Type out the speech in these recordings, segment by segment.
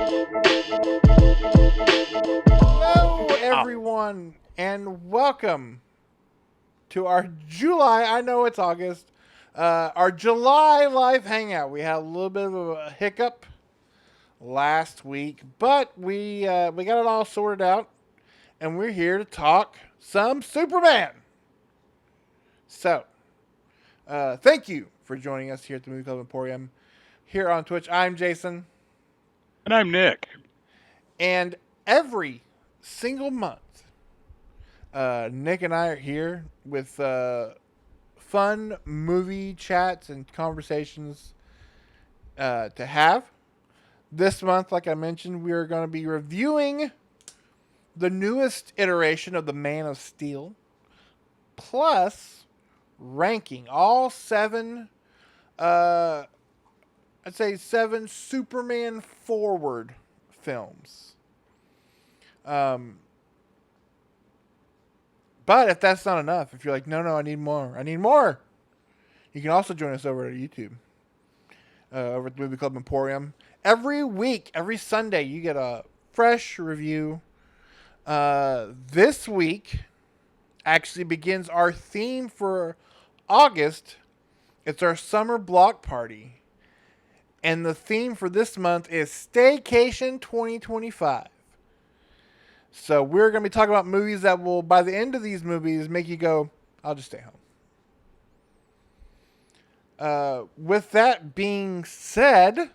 Hello, Oh, everyone, and welcome to our July. I know it's August. Our July live hangout. We had a little bit of a hiccup last week, but we got it all sorted out, and we're here to talk some Superman. So, thank you for joining us here at the Movie-Club Emporium. Here on Twitch, I'm Jason, and I'm Nick. and every single month, Nick and I are here with fun movie chats and conversations to have. This month, like I mentioned, we are going to be reviewing the newest iteration of the Man of Steel, plus ranking all seven, uh, I'd say seven Superman forward films. Um, but if that's not enough, if you're like, no, I need more, you can also join us over at YouTube, over at the Movie Club Emporium. Every week, every Sunday, you get a fresh review. This week actually begins our theme for August. It's our summer block party. And the theme for this month is Staycation 2025. So we're going to be talking about movies that will, by the end of these movies, make you go, I'll just stay home. With that being said,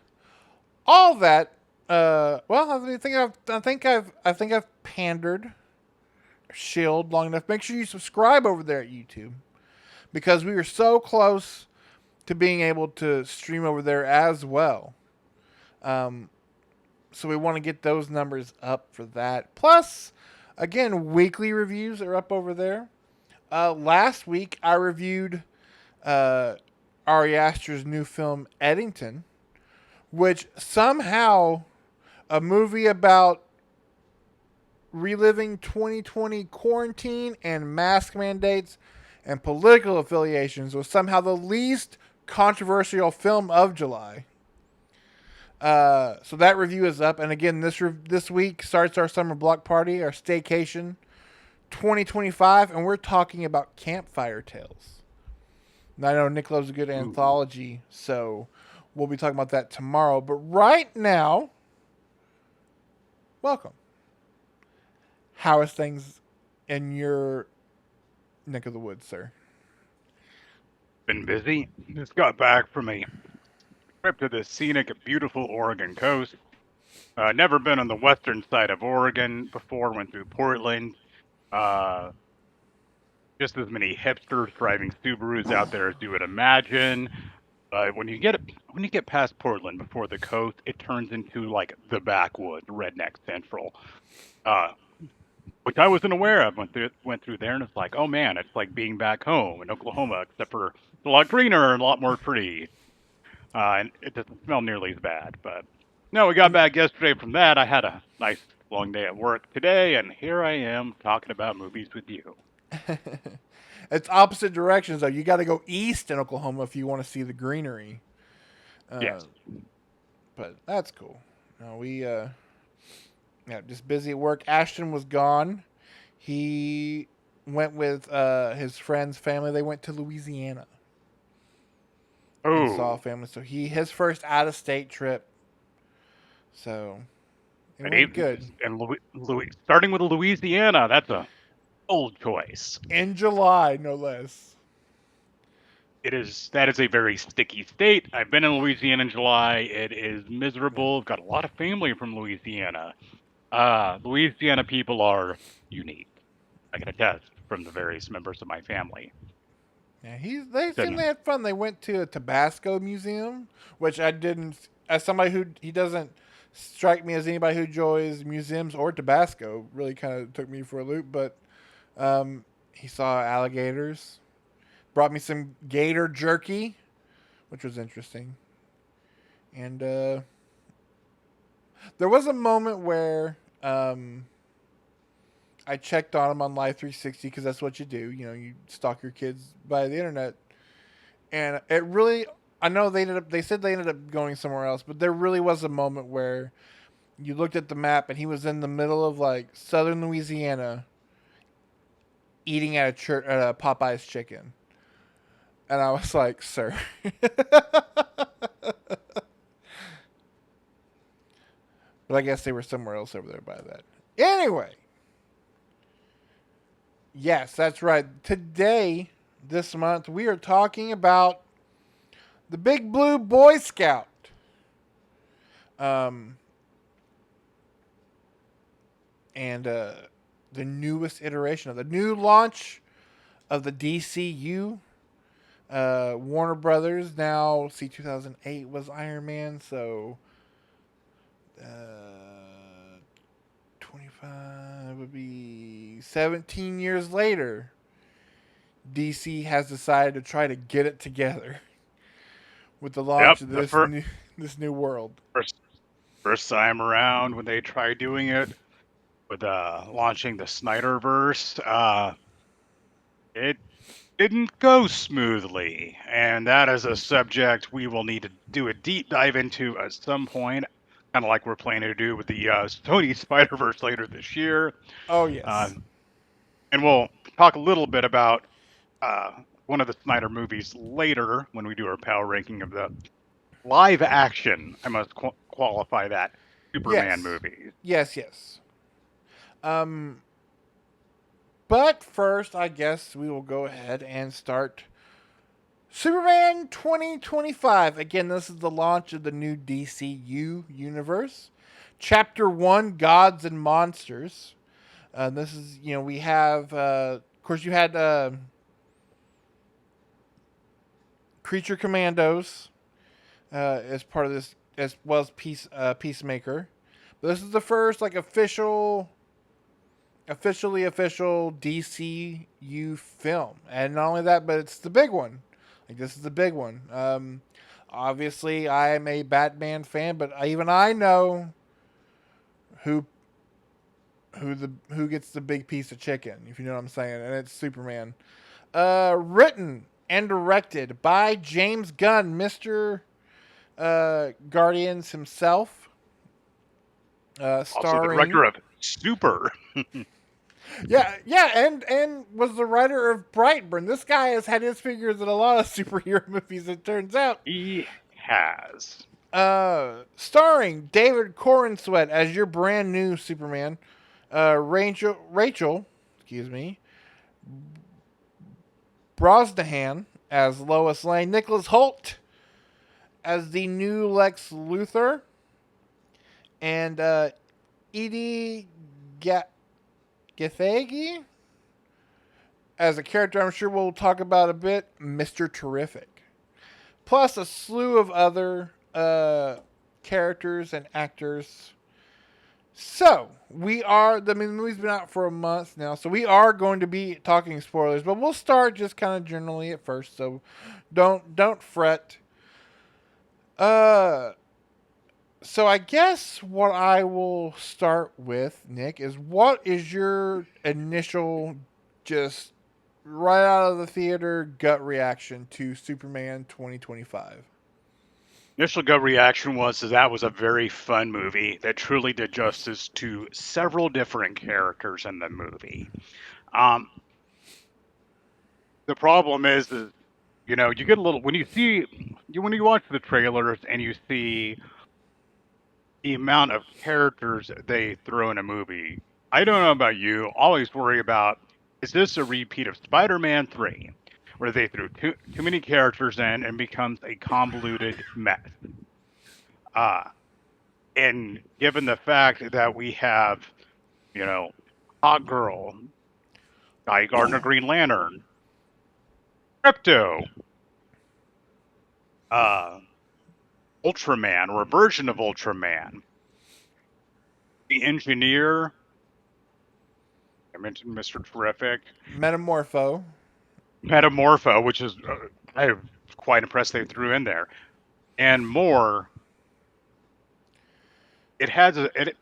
all that. Well, I think I've pandered, shilled long enough. Make sure you subscribe over there at YouTube because we are so close to being able to stream over there as well. Um, so we want to get those numbers up for that. Plus, again, weekly reviews are up over there. Last week I reviewed uh, Ari Aster's new film Eddington, which somehow a movie about reliving 2020 quarantine and mask mandates and political affiliations was somehow the least controversial film of July. So that review is up, and again, this week starts our summer block party, our staycation 2025, and we're talking about Campfire Tales. Now, I know Nick loves a good Ooh. anthology, so we'll be talking about that tomorrow. But right now, welcome. How is things in your neck of the woods, sir? Been busy. Just got back from a trip to the scenic, beautiful Oregon coast. Never been on the western side of Oregon before. Went through Portland. Uh, just as many hipsters driving Subarus out there as you would imagine. But when you get past Portland before the coast, it turns into like the backwoods, redneck central. Uh, which I wasn't aware of. Went through there and it's like, oh man, it's like being back home in Oklahoma, except for it's a lot greener and a lot more trees, and it doesn't smell nearly as bad. But no, we got back yesterday from that. I had a nice long day at work today, and here I am talking about movies with you. It's opposite directions though. You got to go east in Oklahoma if you want to see the greenery. Uh, Yes. but that's cool. No, we yeah, just busy at work. Ashton was gone. He went with his friend's family. They went to Louisiana and saw a Oh, family. So his first out of state trip. So it and went even good and starting with Louisiana, that's a old choice. in July, no less. That is a very sticky state. I've been in Louisiana in July. It is Yeah. miserable. I've got a lot of family from Louisiana. Louisiana people are unique. I can attest from the various members of my family. Yeah, they seemed they Then, had fun. They went to a Tabasco museum, which I didn't. As somebody who he doesn't strike me as anybody who enjoys museums or Tabasco. Really kind of took me for a loop. But he saw alligators. Brought me some gator jerky, which was interesting. And there was a moment where I checked on him on Live 360 because that's what you do. You know, you stalk your kids by the internet, and it really. I know they said they ended up going somewhere else, but there really was a moment where you looked at the map and he was in the middle of like southern Louisiana eating at a Popeye's chicken. And I was like, sir. But I guess they were somewhere else over there by that. Anyway, yes, that's right. Today, this month, we are talking about the Big Blue Boy Scout. Um, and the newest iteration of the new launch of the DCU. Warner Brothers now, see, 2008 was Iron Man, so uh, 25 would be 17 years later. DC has decided to try to get it together with the Yep, launch of the first this new world. first, first time around when they tried doing it with launching the Snyderverse, it didn't go smoothly, and that is a subject we will need to do a deep dive into at some point, kind of like we're planning to do with the Sony Spider-Verse later this year. Oh Uh, yes, and we'll talk a little bit about uh, one of the Snyder movies later when we do our power ranking of the live action. I must qualify that Superman yes, movies. yes. Um, but first, I guess we will go ahead and start Superman 2025. Again, this is the launch of the new DCU universe. Chapter 1, Gods and Monsters. This is, we have, of course, you had Creature Commandos as part of this, as well as Peacemaker. But this is the first, like, officially official DCU film. And not only that, but it's the big one. Like, this is the big one. Obviously, I am a Batman fan, but even I know who who gets the big piece of chicken, if you know what I'm saying, and it's Superman. Written and directed by James Gunn, Mister Guardians himself. Also, the Starring, director of Super. yeah, and was the writer of Brightburn. This guy has had his fingers in a lot of superhero movies. It turns out. He has. Starring David Corenswet as your brand new Superman. Rachel, excuse me, Brosnahan as Lois Lane. Nicholas Holt as the new Lex Luthor. And Edie Gathegi as a character I'm sure we'll talk about a bit, Mr. Terrific. Plus a slew of other characters and actors. So, the movie's been out for a month now, so we are going to be talking spoilers, but we'll start just kind of generally at first, so don't fret. Uh, so I guess what I will start with, Nick, is what is your initial, just right out of the theater gut reaction to Superman 2025? Initial gut reaction was that was a very fun movie that truly did justice to several different characters in the movie. Um, the problem is you get a little when you watch the trailers and you see the amount of characters they throw in a movie. I don't know about you. Always worry about, is this a repeat of Spider-Man 3, where they threw too many characters in and becomes a convoluted mess. Uh, and given the fact that we have, you know, Hot Girl, Guy Gardner Green Lantern, Crypto, uh, Ultraman, or a version of Ultraman, the Engineer, I mentioned Mr. Terrific, Metamorpho. Metamorpho, which is I was quite impressed they threw in there, and more. It has it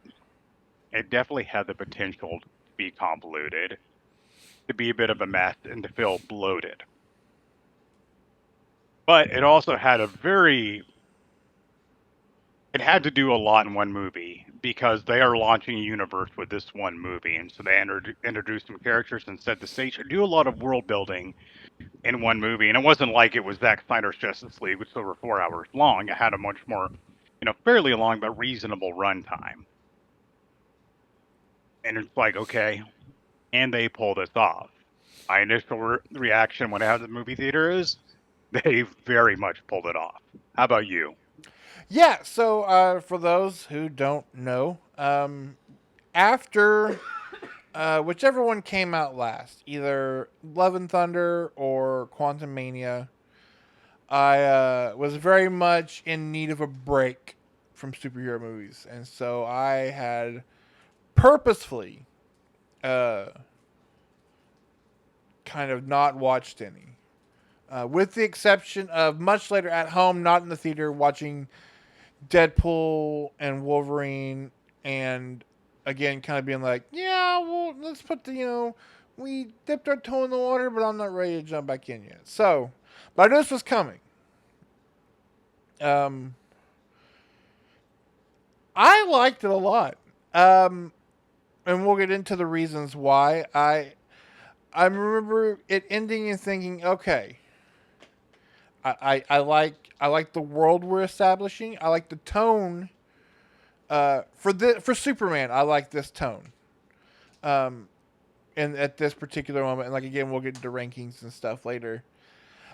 definitely had the potential to be convoluted, to be a bit of a mess, and to feel bloated. But it also had it had to do a lot in one movie because they are launching a universe with this one movie, and so they introduced some characters and set the stage. Do a lot of world building in one movie, and it wasn't like it was Zack Snyder's Justice League, which was over 4 hours long. It had a much more, fairly long but reasonable runtime. And it's like, okay, and they pull this off. My initial reaction when I had the movie theater is they very much pulled it off. How about you? Yeah. So for those who don't know, after whichever one came out last, either Love and Thunder or Quantum Mania, I was very much in need of a break from superhero movies, and so I had purposefully uh, kind of not watched any, with the exception of much later at home, not in the theater, watching Deadpool and Wolverine, and again, kind of being like, yeah, well, let's put we dipped our toe in the water, but I'm not ready to jump back in yet. So, but I knew this was coming. Um, I liked it a lot. Um, and we'll get into the reasons why. I remember it ending and thinking, okay, I like the world we're establishing. I like the tone. For Superman, I like this tone. Um, and at this particular moment, and like again, we'll get into rankings and stuff later.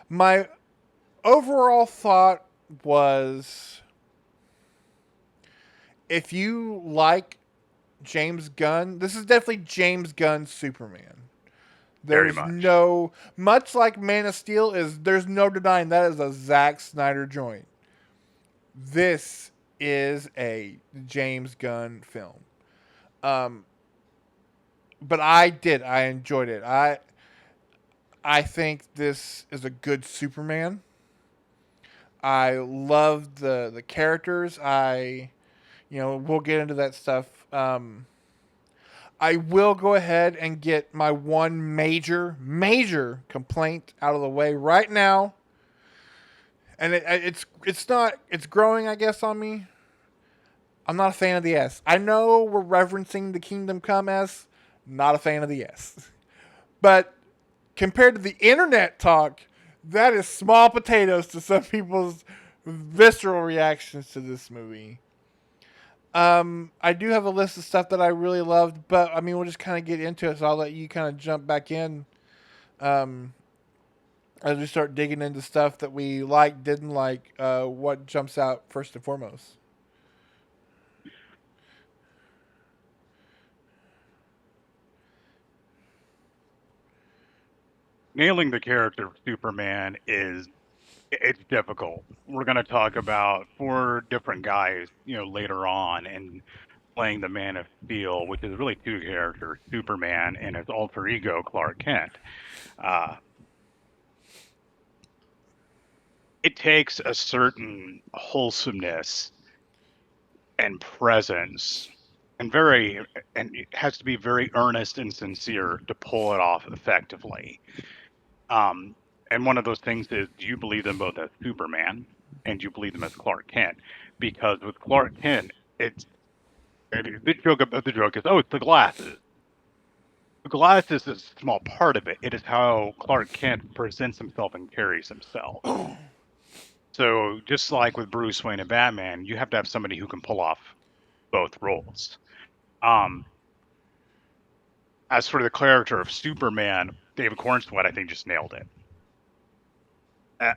My overall thought was, if you like James Gunn, this is definitely James Gunn's Superman. Very There's much. no, much like Man of Steel is, there's no denying that is a Zack Snyder joint. This is a James Gunn film. Um, but I enjoyed it. I think this is a good Superman. I love the characters. We'll get into that stuff. I will go ahead and get my one major complaint out of the way right now, and it's growing, I guess, on me. I'm not a fan of the S. I know we're referencing the Kingdom Come S. Not a fan of the S. But compared to the internet talk, that is small potatoes to some people's visceral reactions to this movie. I do have a list of stuff that I really loved, but I mean, we'll just kind of get into it. So I'll let you kind of jump back in um, as we start digging into stuff that we like, didn't like. What jumps out first and foremost? Nailing the character of Superman is it's difficult. We're going to talk about four different guys, later on, and playing the Man of Steel, which is really two characters, Superman and his alter ego Clark Kent. Uh, it takes a certain wholesomeness and presence, and it has to be very earnest and sincere to pull it off effectively. Um, and one of those things is, do you believe them both as Superman, and do you believe them as Clark Kent? Because with Clark Kent, the joke is, oh, it's the glasses. The glasses is a small part of it. It is how Clark Kent presents himself and carries himself. So just like with Bruce Wayne and Batman, you have to have somebody who can pull off both roles. Um, as for the character of Superman, David Cornsweet, I think, just nailed it.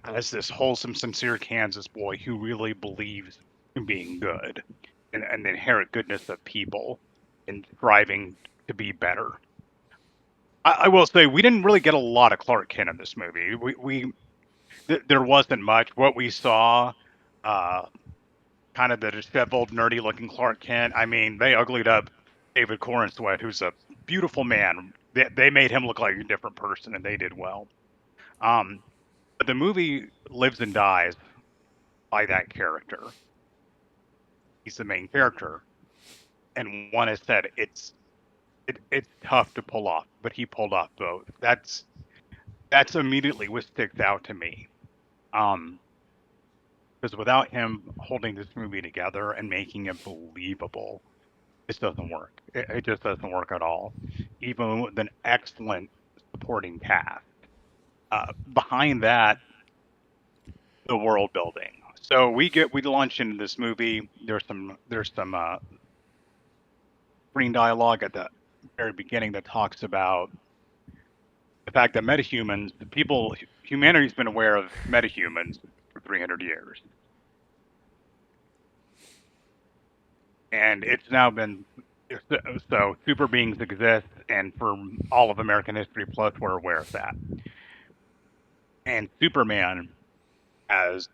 As this wholesome, sincere Kansas boy who really believes in being good and the inherent goodness of people and striving to be better. I will say we didn't really get a lot of Clark Kent in this movie. There wasn't much. What we saw, uh, kind of the disheveled, nerdy-looking Clark Kent. I mean, they uglied up David Cornsweet, who's a beautiful man. They made him look like a different person, and they did well. Um, but the movie lives and dies by that character. He's the main character, and one has said it's tough to pull off, but he pulled off both. That's immediately what sticks out to me. Um, because without him holding this movie together and making it believable, This doesn't work. It just doesn't work at all, even with an excellent supporting cast. Behind that, the world building. So we launch into this movie. There's some screen dialogue at the very beginning that talks about the fact that metahumans, humanity's been aware of metahumans for 300 years, and it's now been so super beings exist, and for all of American history plus, we're aware of that. And Superman has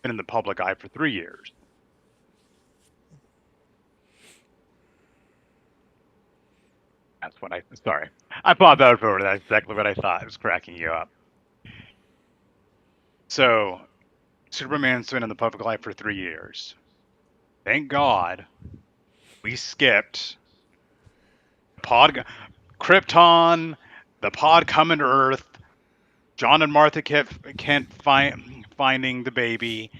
been in the public eye for 3 years. That's what I. Sorry, I popped out over. That's exactly what I thought. It was cracking you up. So Superman's been in the public light for 3 years. Thank God we skipped pod Krypton, the pod coming to Earth, John and Martha Kent finding the baby.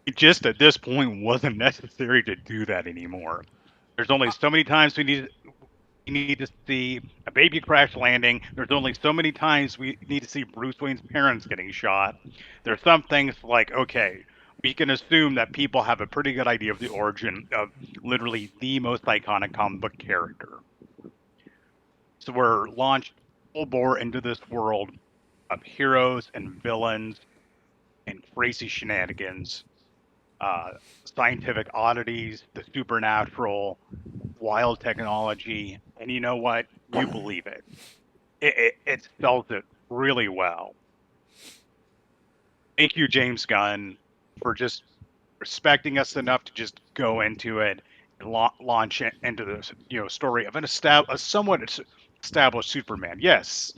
It just at this point wasn't necessary to do that anymore. There's only so many times we need to see a baby crash landing. There's only so many times we need to see Bruce Wayne's parents getting shot. There's some things like, okay, we can assume that people have a pretty good idea of the origin of literally the most iconic comic book character. So we're launched full bore into this world of heroes and villains and crazy shenanigans, uh, scientific oddities, the supernatural, wild technology, and you know what? You believe it. It sells it really well. Thank you, James Gunn, for just respecting us enough to just go into it and launch into this story of a somewhat established Superman. Yes,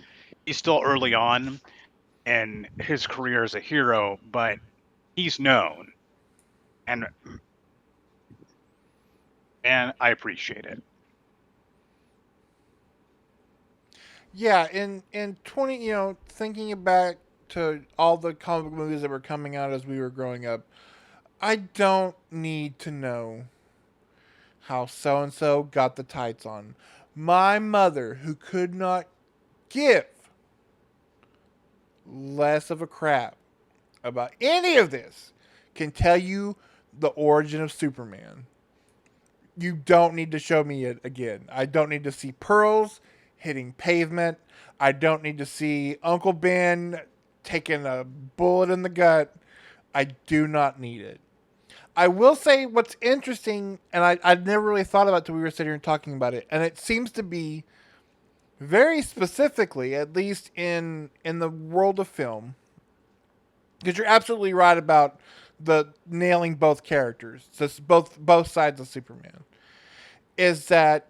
he's still early on in his career as a hero, but he's known, and I appreciate it. Yeah, in 20, thinking back to all the comic book movies that were coming out as we were growing up, I don't need to know how so and so got the tights on. My mother, who could not give less of a crap about any of this, can tell you the origin of Superman. You don't need to show me it again. I don't need to see pearls hitting pavement. I don't need to see Uncle Ben taking a bullet in the gut. I do not need it. I will say what's interesting, and I'd never really thought about it till we were sitting here and talking about it, and it seems to be very specifically, at least in the world of film, because you're absolutely right about the nailing both characters, just both sides of Superman, is that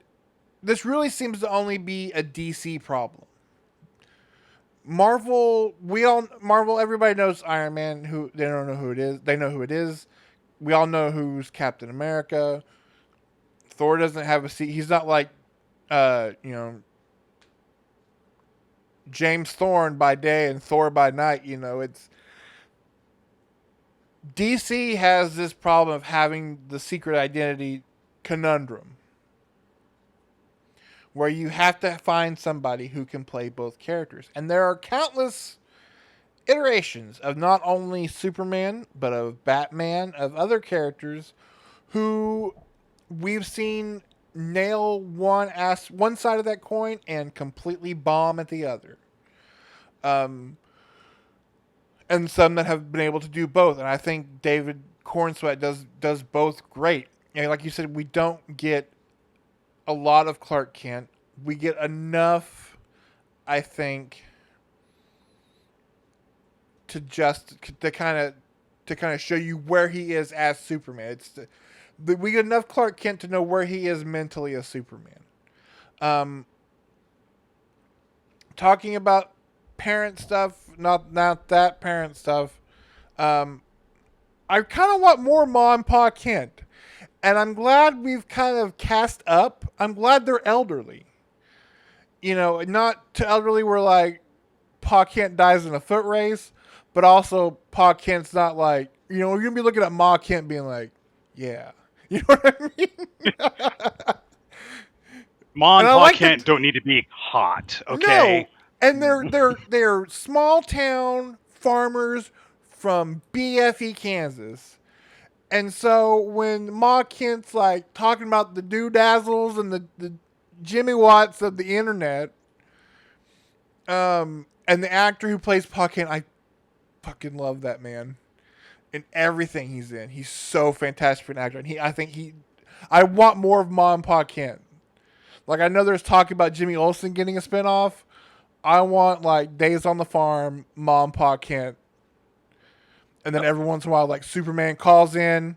this really seems to only be a DC problem. Marvel, everybody knows Iron Man. Who they don't know who it is. They know who it is. We all know who's Captain America. Thor doesn't have a seat. He's not like, uh, you know, James Thorne by day and Thor by night. It's DC has this problem of having the secret identity conundrum, where you have to find somebody who can play both characters, and there are countless iterations of not only Superman but of Batman, of other characters who we've seen nail one side of that coin and completely bomb at the other. Um, and some that have been able to do both. And I think David Cornsweet does both great. And like you said, we don't get a lot of Clark Kent. We get enough, I think, to just to kind of show you where he is as Superman. We get enough Clark Kent to know where he is mentally as Superman. Um, Talking about parent stuff, not that parent stuff. Um, I kind of want more Ma and Pa Kent, and I'm glad we've kind of cast up. I'm glad they're elderly. Not to elderly where like Pa Kent dies in a foot race, but also Pa Kent's not like, you're gonna be looking at Ma Kent being like, yeah. You know what I mean? Ma And and I Pa like that. Kent don't need to be hot, okay? No, and they're small town farmers from BFE, Kansas. And so when Ma Kent's like talking about the doodazzles and the Jimmy Watts of the internet, and the actor who plays Pa Kent, I fucking love that man in everything he's in. He's so fantastic for an actor, and I want more of Ma and Pa Kent. Like I know there's talk about Jimmy Olsen getting a spinoff. I want like Days on the Farm, Ma and Pa Kent, and then every once in a while, like Superman calls in,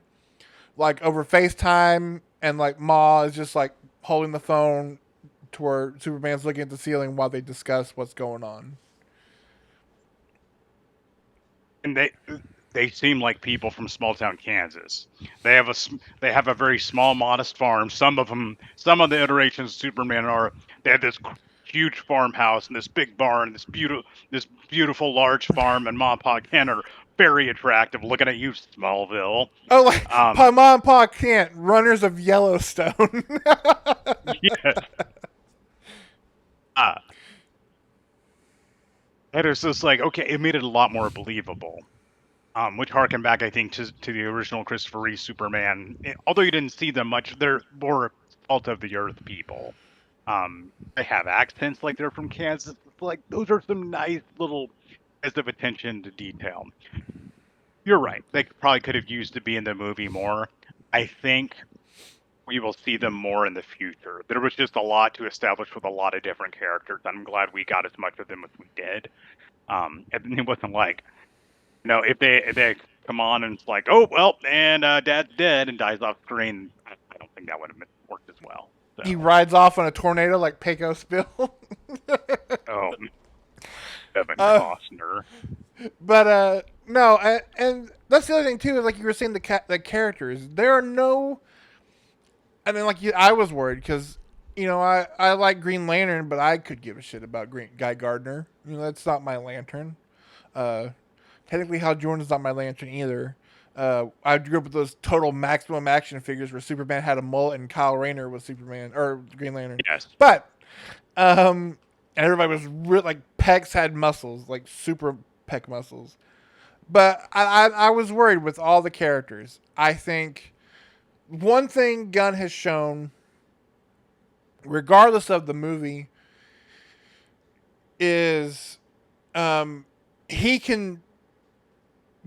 like over FaceTime, and like Ma is just like holding the phone to where Superman's looking at the ceiling while they discuss what's going on. And they seem like people from small town Kansas. They have a very small, modest farm. Some of the iterations of Superman are they have this huge farmhouse and this big barn, this beautiful large farm, and Ma and Pa Kent are very attractive. Looking at you, Smallville. Oh, like Um, Pa Ma and Pa Kent, runners of Yellowstone. yes. Uh, and it's just like okay, it made it a lot more believable. Which harken back, I think, to the original Christopher Reeve Superman. Although you didn't see them much, they're more salt of the earth people. They have accents like they're from Kansas. Like those are some nice little bits of attention to detail. You're right. They probably could have used to be in the movie more. I think we will see them more in the future. There was just a lot to establish with a lot of different characters. I'm glad we got as much of them as we did. And it wasn't like if they come on and it's like, oh well, and Dad's dead and dies off screen, I don't think that would have worked as well. He So, rides off on a tornado like Pecos Spill. oh, Kevin uh, Costner. but no, and that's the other thing too. Is like you were saying, the characters. There are no. I mean, I was worried because I like Green Lantern, but I could give a shit about Green Guy Gardner. That's not my Lantern. Uh, Technically, Hal Jordan's not my Lantern either. I grew up with those total maximum action figures where Superman had a mullet and Kyle Rayner was Superman or Green Lantern. Yes, But and everybody was real like pecs had muscles, like super pec muscles. But I was worried with all the characters. I think one thing Gunn has shown, regardless of the movie, is he can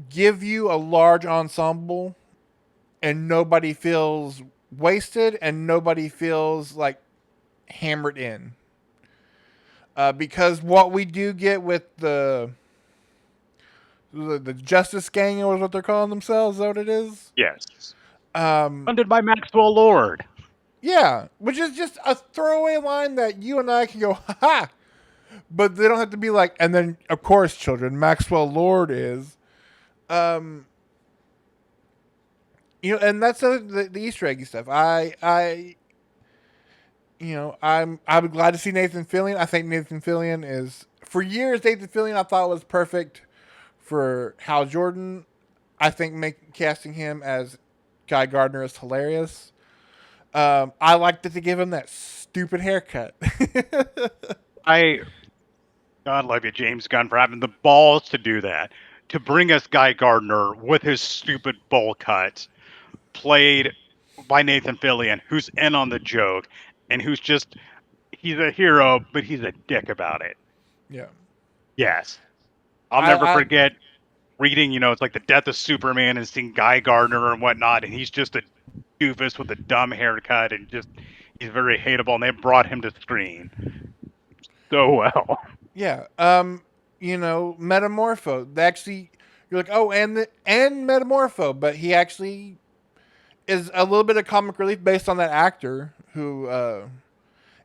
give you a large ensemble and nobody feels wasted and nobody feels like hammered in. Because what we do get with the Justice Gang, or what they're calling themselves, is that what it is? yes. Um, Funded by Maxwell Lord. yeah, which is just a throwaway line that you and I can go, ha ha, but they don't have to be like, and then, of course, children, Maxwell Lord is. Um, and that's the Easter eggy stuff. I'm glad to see Nathan Fillion. I think Nathan Fillion is, for years, Nathan Fillion I thought was perfect for Hal Jordan. I think casting him as Guy Gardner is hilarious. I like that they give him that stupid haircut. I God love you, James Gunn, for having the balls to do that. To bring us Guy Gardner with his stupid bowl cut, played by Nathan Fillion, who's in on the joke and who's just he's a hero, but he's a dick about it. Yeah, Yes. I'll never I forget reading, it's like the death of Superman and seeing Guy Gardner and whatnot, and he's just a doofus with a dumb haircut and just he's very hateable, and they brought him to screen so well. yeah. Metamorpho. They actually, you're like, oh, and Metamorpho, but he actually is a little bit of comic relief based on that actor who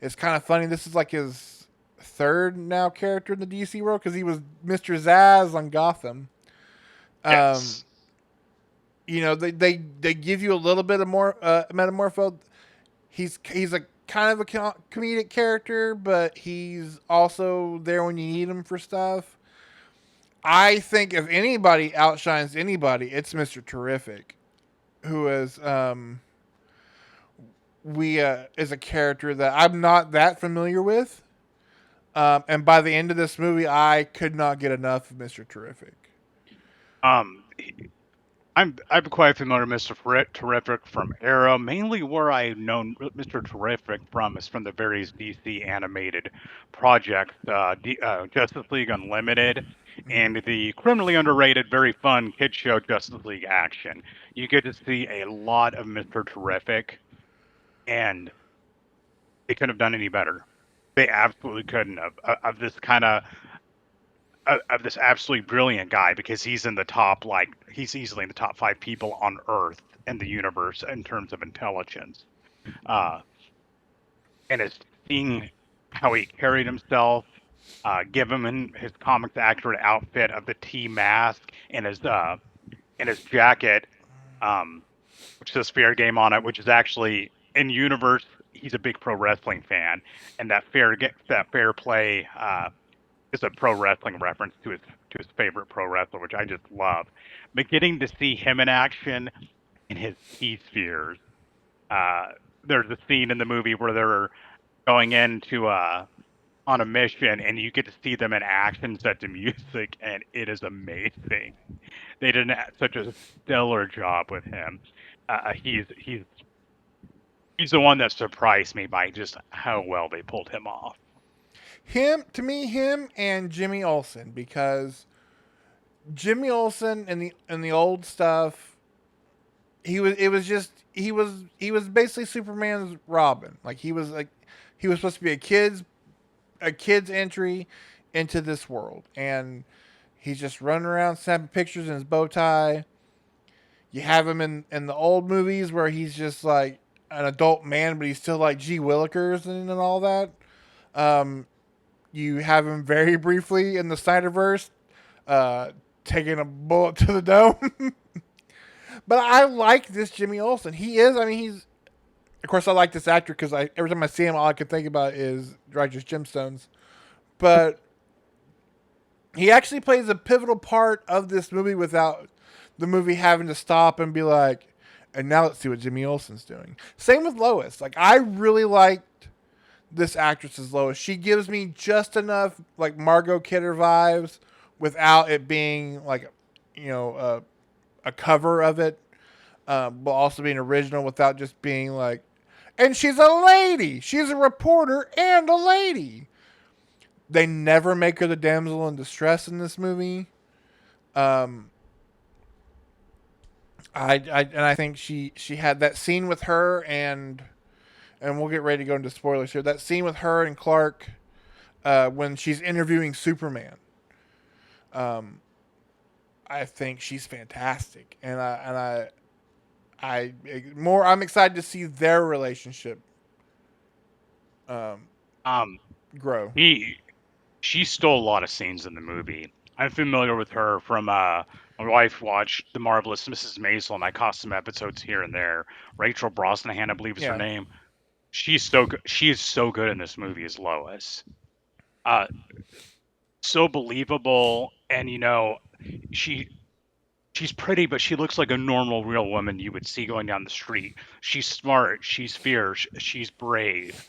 is kind of funny. This is like his third now character in the DC world because he was Mr. Zaz on Gotham. Um, Yes. they give you a little bit of more Metamorpho. He's a kind of a comedic character, but he's also there when you need him for stuff. I think if anybody outshines anybody, it's Mr. Terrific, who is we is a character that I'm not that familiar with. And by the end of this movie, I could not get enough of Mr. Terrific. Um, I'm quite familiar with Mr. Terrific from Arrow. Mainly where I've known Mr. Terrific from is from the various DC animated projects, Justice League Unlimited, Mm-hmm. and the criminally underrated, very fun kid show Justice League Action. You get to see a lot of Mr. Terrific, and they couldn't have done any better. They absolutely couldn't have. Of this kind of this absolutely brilliant guy, because he's in the top, like, he's easily in the top 5 people on Earth in the universe in terms of intelligence. Uh, and it's seeing how he carried himself, give him in his comics accurate outfit of the T mask and his jacket, um, which says fair game on it, which is actually in universe. He's a big pro wrestling fan, and that fair play is a pro wrestling reference to his favorite pro wrestler, which I just love. But getting to see him in action in his T spheres, uh, there's a scene in the movie where they're going into on a mission, and you get to see them in action set to music, and it is amazing. They did such a stellar job with him. He's the one that surprised me by just how well they pulled him off. Him to me, him and Jimmy Olsen, because Jimmy Olsen in the old stuff, he was basically Superman's Robin. Like he was supposed to be a kid's entry into this world, and he's just running around snapping pictures in his bow tie. You have him in the old movies where he's just like an adult man, but he's still like G Willikers and all that. Um, you have him very briefly in the Snyderverse, uh, taking a bullet to the dome. But I like this Jimmy Olsen. He is. I mean, he's. Of course, I like this actor because every time I see him, all I can think about is Righteous Gemstones. But he actually plays a pivotal part of this movie without the movie having to stop and be like, and now let's see what Jimmy Olsen's doing. Same with Lois. Like, I really liked this actress as Lois. She gives me just enough like Margot Kidder vibes without it being like, you know, a cover of it, but also being original without just being like, and she's a lady. She's a reporter and a lady. They never make her the damsel in distress in this movie. Um, and I think she had that scene with her and we'll get ready to go into spoilers here. That scene with her and Clark when she's interviewing Superman. Um, I think she's fantastic, and I'm excited to see their relationship um, Um, grow. he she stole a lot of scenes in the movie. I'm familiar with her from my wife watched The Marvelous Mrs. Maisel, and I caught some episodes here and there. Rachel Brosnahan, I believe is her Yeah, name. She's so good. She is so good in this movie as Lois. Uh, so believable, and she she's pretty, but she looks like a normal, real woman you would see going down the street. She's smart. She's fierce. She's brave.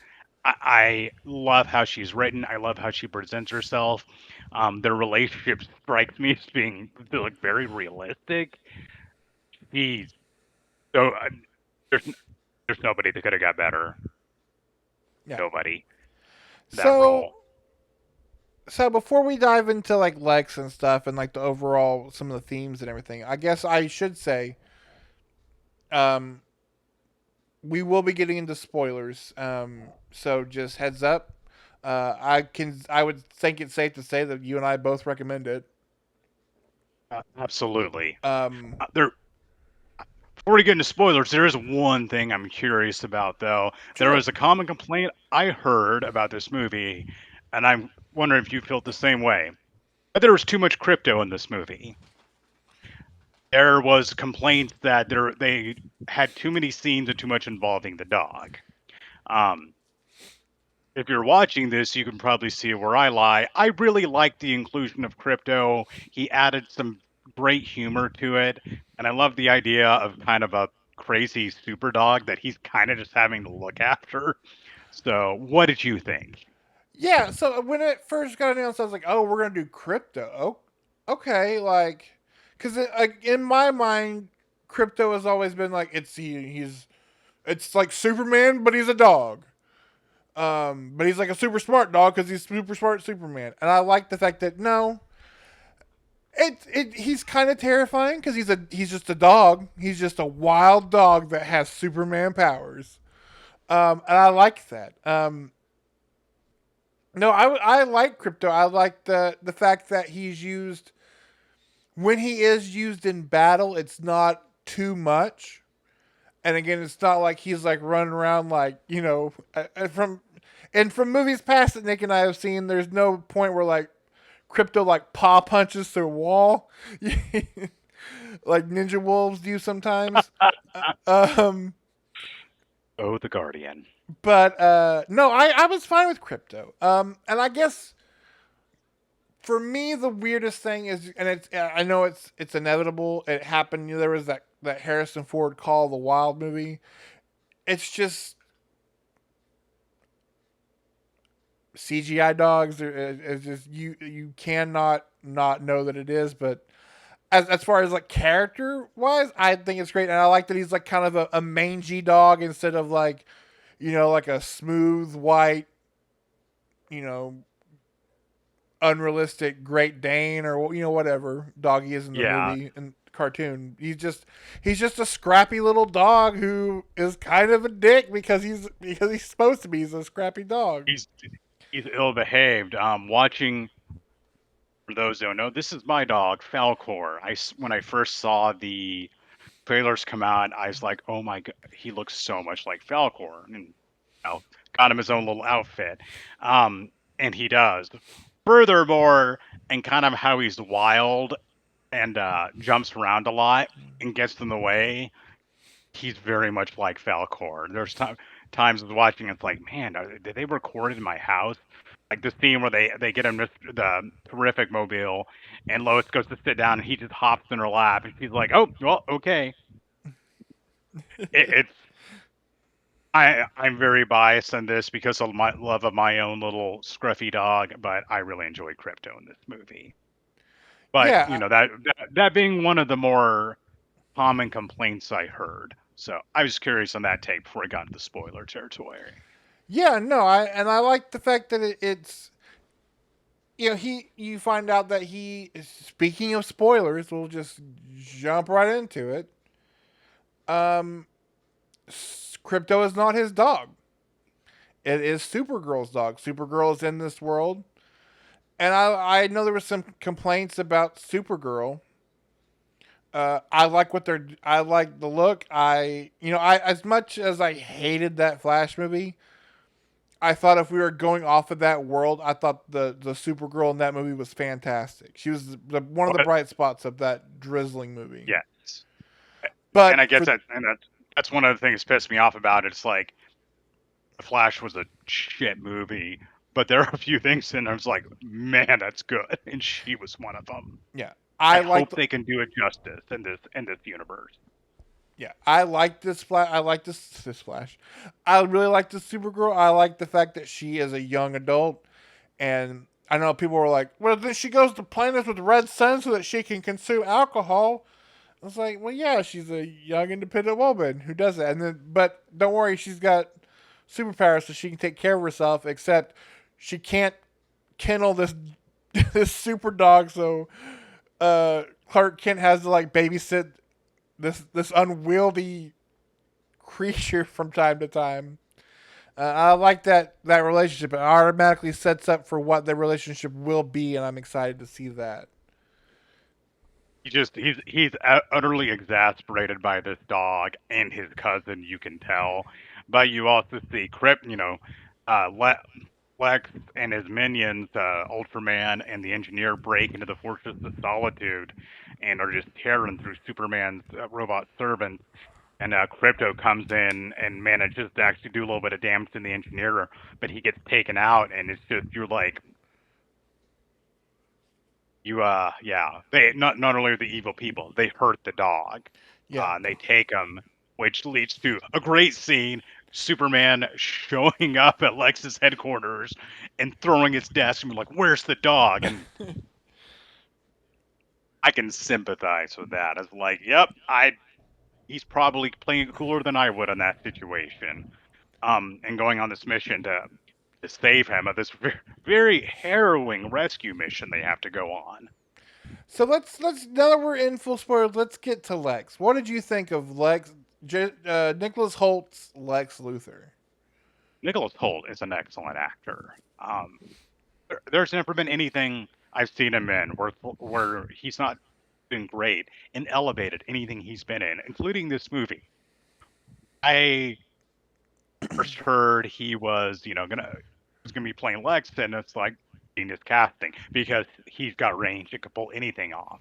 I love how she's written. I love how she presents herself. Their relationship strikes me as being like very realistic. He's so there's there's nobody that could have got better. yeah. Nobody that So role. so before we dive into like Lex and stuff and like the overall some of the themes and everything, I guess I should say, um, we will be getting into spoilers. So just heads up. I would think it's safe to say that you and I both recommend it. Absolutely. Um, There Before we get into spoilers, there is one thing I'm curious about, though. There sure. was a common complaint I heard about this movie, and I'm wondering if you felt the same way. That there was too much crypto in this movie. There was complaints that they had too many scenes and too much involving the dog. Um, if you're watching this, you can probably see where I lie. I really liked the inclusion of crypto. He added some great humor to it, and I love the idea of kind of a crazy super dog that he's kind of just having to look after. So, what did you think? Yeah, so when it first got announced, I was like, "Oh, we're gonna do crypto." Oh, okay, like, because like, in my mind, crypto has always been like he's it's like Superman, but he's a dog. But he's like a super smart dog because he's super smart Superman, and I like the fact that no, he's kind of terrifying because he's just a dog. He's just a wild dog that has Superman powers. And I like that. No, I like crypto. I like the fact that he's used when he is used in battle. It's not too much, and again, it's not like he's like running around like from movies past that Nick and I have seen. There's no point where like crypto like paw punches through a wall, like ninja wolves do sometimes. Um, Oh, the Guardian. but no, I was fine with crypto. And I guess for me the weirdest thing is, and it's I know it's inevitable. It happened. There was that Harrison Ford Call the Wild movie. It's just CGI dogs. It's just you cannot not know that it is. But as far as like character wise, I think it's great, and I like that he's like kind of a mangy dog instead of like like a smooth white you know unrealistic Great Dane or whatever dog he is in the Yeah, movie and cartoon. He's just a scrappy little dog who is kind of a dick because he's supposed to be. He's a scrappy dog. he's he's ill behaved. Watching for those who don't know, this is my dog Falcor. When I first saw the trailers come out, I was like, oh my god, he looks so much like Falcor, and got him his own little outfit. And he does. Furthermore, and kind of how he's wild and jumps around a lot and gets in the way, he's very much like Falcor. There's times I was watching, it's like, man, did they record in my house? Like the scene where they get him the terrific mobile, and Lois goes to sit down, and he just hops in her lap, and she's like, "Oh, well, okay." It's I'm very biased on this because of my love of my own little scruffy dog, but I really enjoyed Crypto in this movie. But Yeah, that being one of the more common complaints I heard. So I was curious on that take before I got into the spoiler territory. yeah, no, I like the fact that it's you find out that speaking of spoilers, we'll just jump right into it. Um, Crypto is not his dog. It is Supergirl's dog. Supergirl is in this world, and I know there was some complaints about Supergirl. I like the look. I as much as I hated that Flash movie, I thought if we were going off of that world, I thought the Supergirl in that movie was fantastic. She was one of the But bright spots of that drizzling movie. yes, and I But guess for that's one of the things that pissed me off about it. It's like The Flash was a shit movie, but there are a few things in there. I was like, man, that's good, and she was one of them. yeah, I I like hope they can do it justice in this universe. yeah, I like this Flash. I like this Flash. I really like this Supergirl. I like the fact that she is a young adult, and I know people were like, "Well, then she goes to planets with red sun so that she can consume alcohol." I was like, "Well, yeah, she's a young independent woman who does that." And then, but don't worry, she's got superpowers so she can take care of herself. Except she can't kennel this this super dog, so Clark Kent has to like babysit this unwieldy creature from time to time. I like that relationship. It automatically sets up for what the relationship will be, and I'm excited to see that. He's utterly exasperated by this dog and his cousin. You can tell, but you also see uh, Le- Lex and his minions, Ultraman and the Engineer, break into the Fortress of Solitude and are just tearing through Superman's robot servants. And Crypto comes in and manages to actually do a little bit of damage to the Engineer, but he gets taken out, and it's just you're like, yeah, they not only are the evil people, they hurt the dog, Yeah, and they take him. which leads to a great scene. Superman showing up at Lex's headquarters and throwing his desk and be like, "Where's the dog?" And I can sympathize with that. It's like, yep, he's probably playing it cooler than I would in that situation. And going on this mission to save him of this very harrowing rescue mission they have to go on. So let's now that we're in full spoilers, let's get to Lex. What did you think of Nicholas Holt's Lex Luthor? Nicholas Holt is an excellent actor. There's never been anything I've seen him in where he's not been great and elevated anything he's been in, including this movie. I first heard he was, gonna be playing Lex, and it's like genius casting because he's got range and can pull anything off.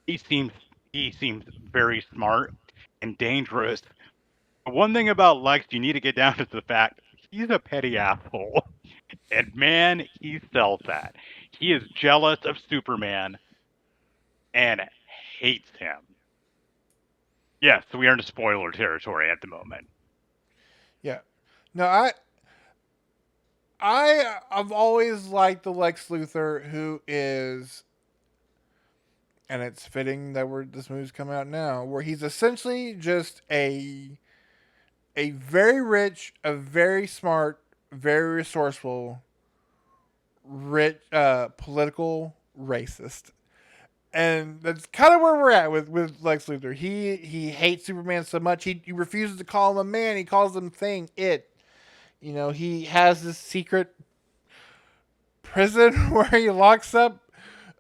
He seems he seems very smart and dangerous. One thing about Lex you need to get down to the fact he's a petty asshole. And man, he sells that. He is jealous of Superman and hates him. Yes, we are in spoiler territory at the moment. Yeah. No, I've always liked the Lex Luthor who is, and it's fitting that this movie's coming out now, where he's essentially just a very rich, a very smart, very resourceful, rich political racist. And that's kind of where we're at with Lex Luthor. He hates Superman so much he refuses to call him a man. He calls him thing, it. You know, he has this secret prison where he locks up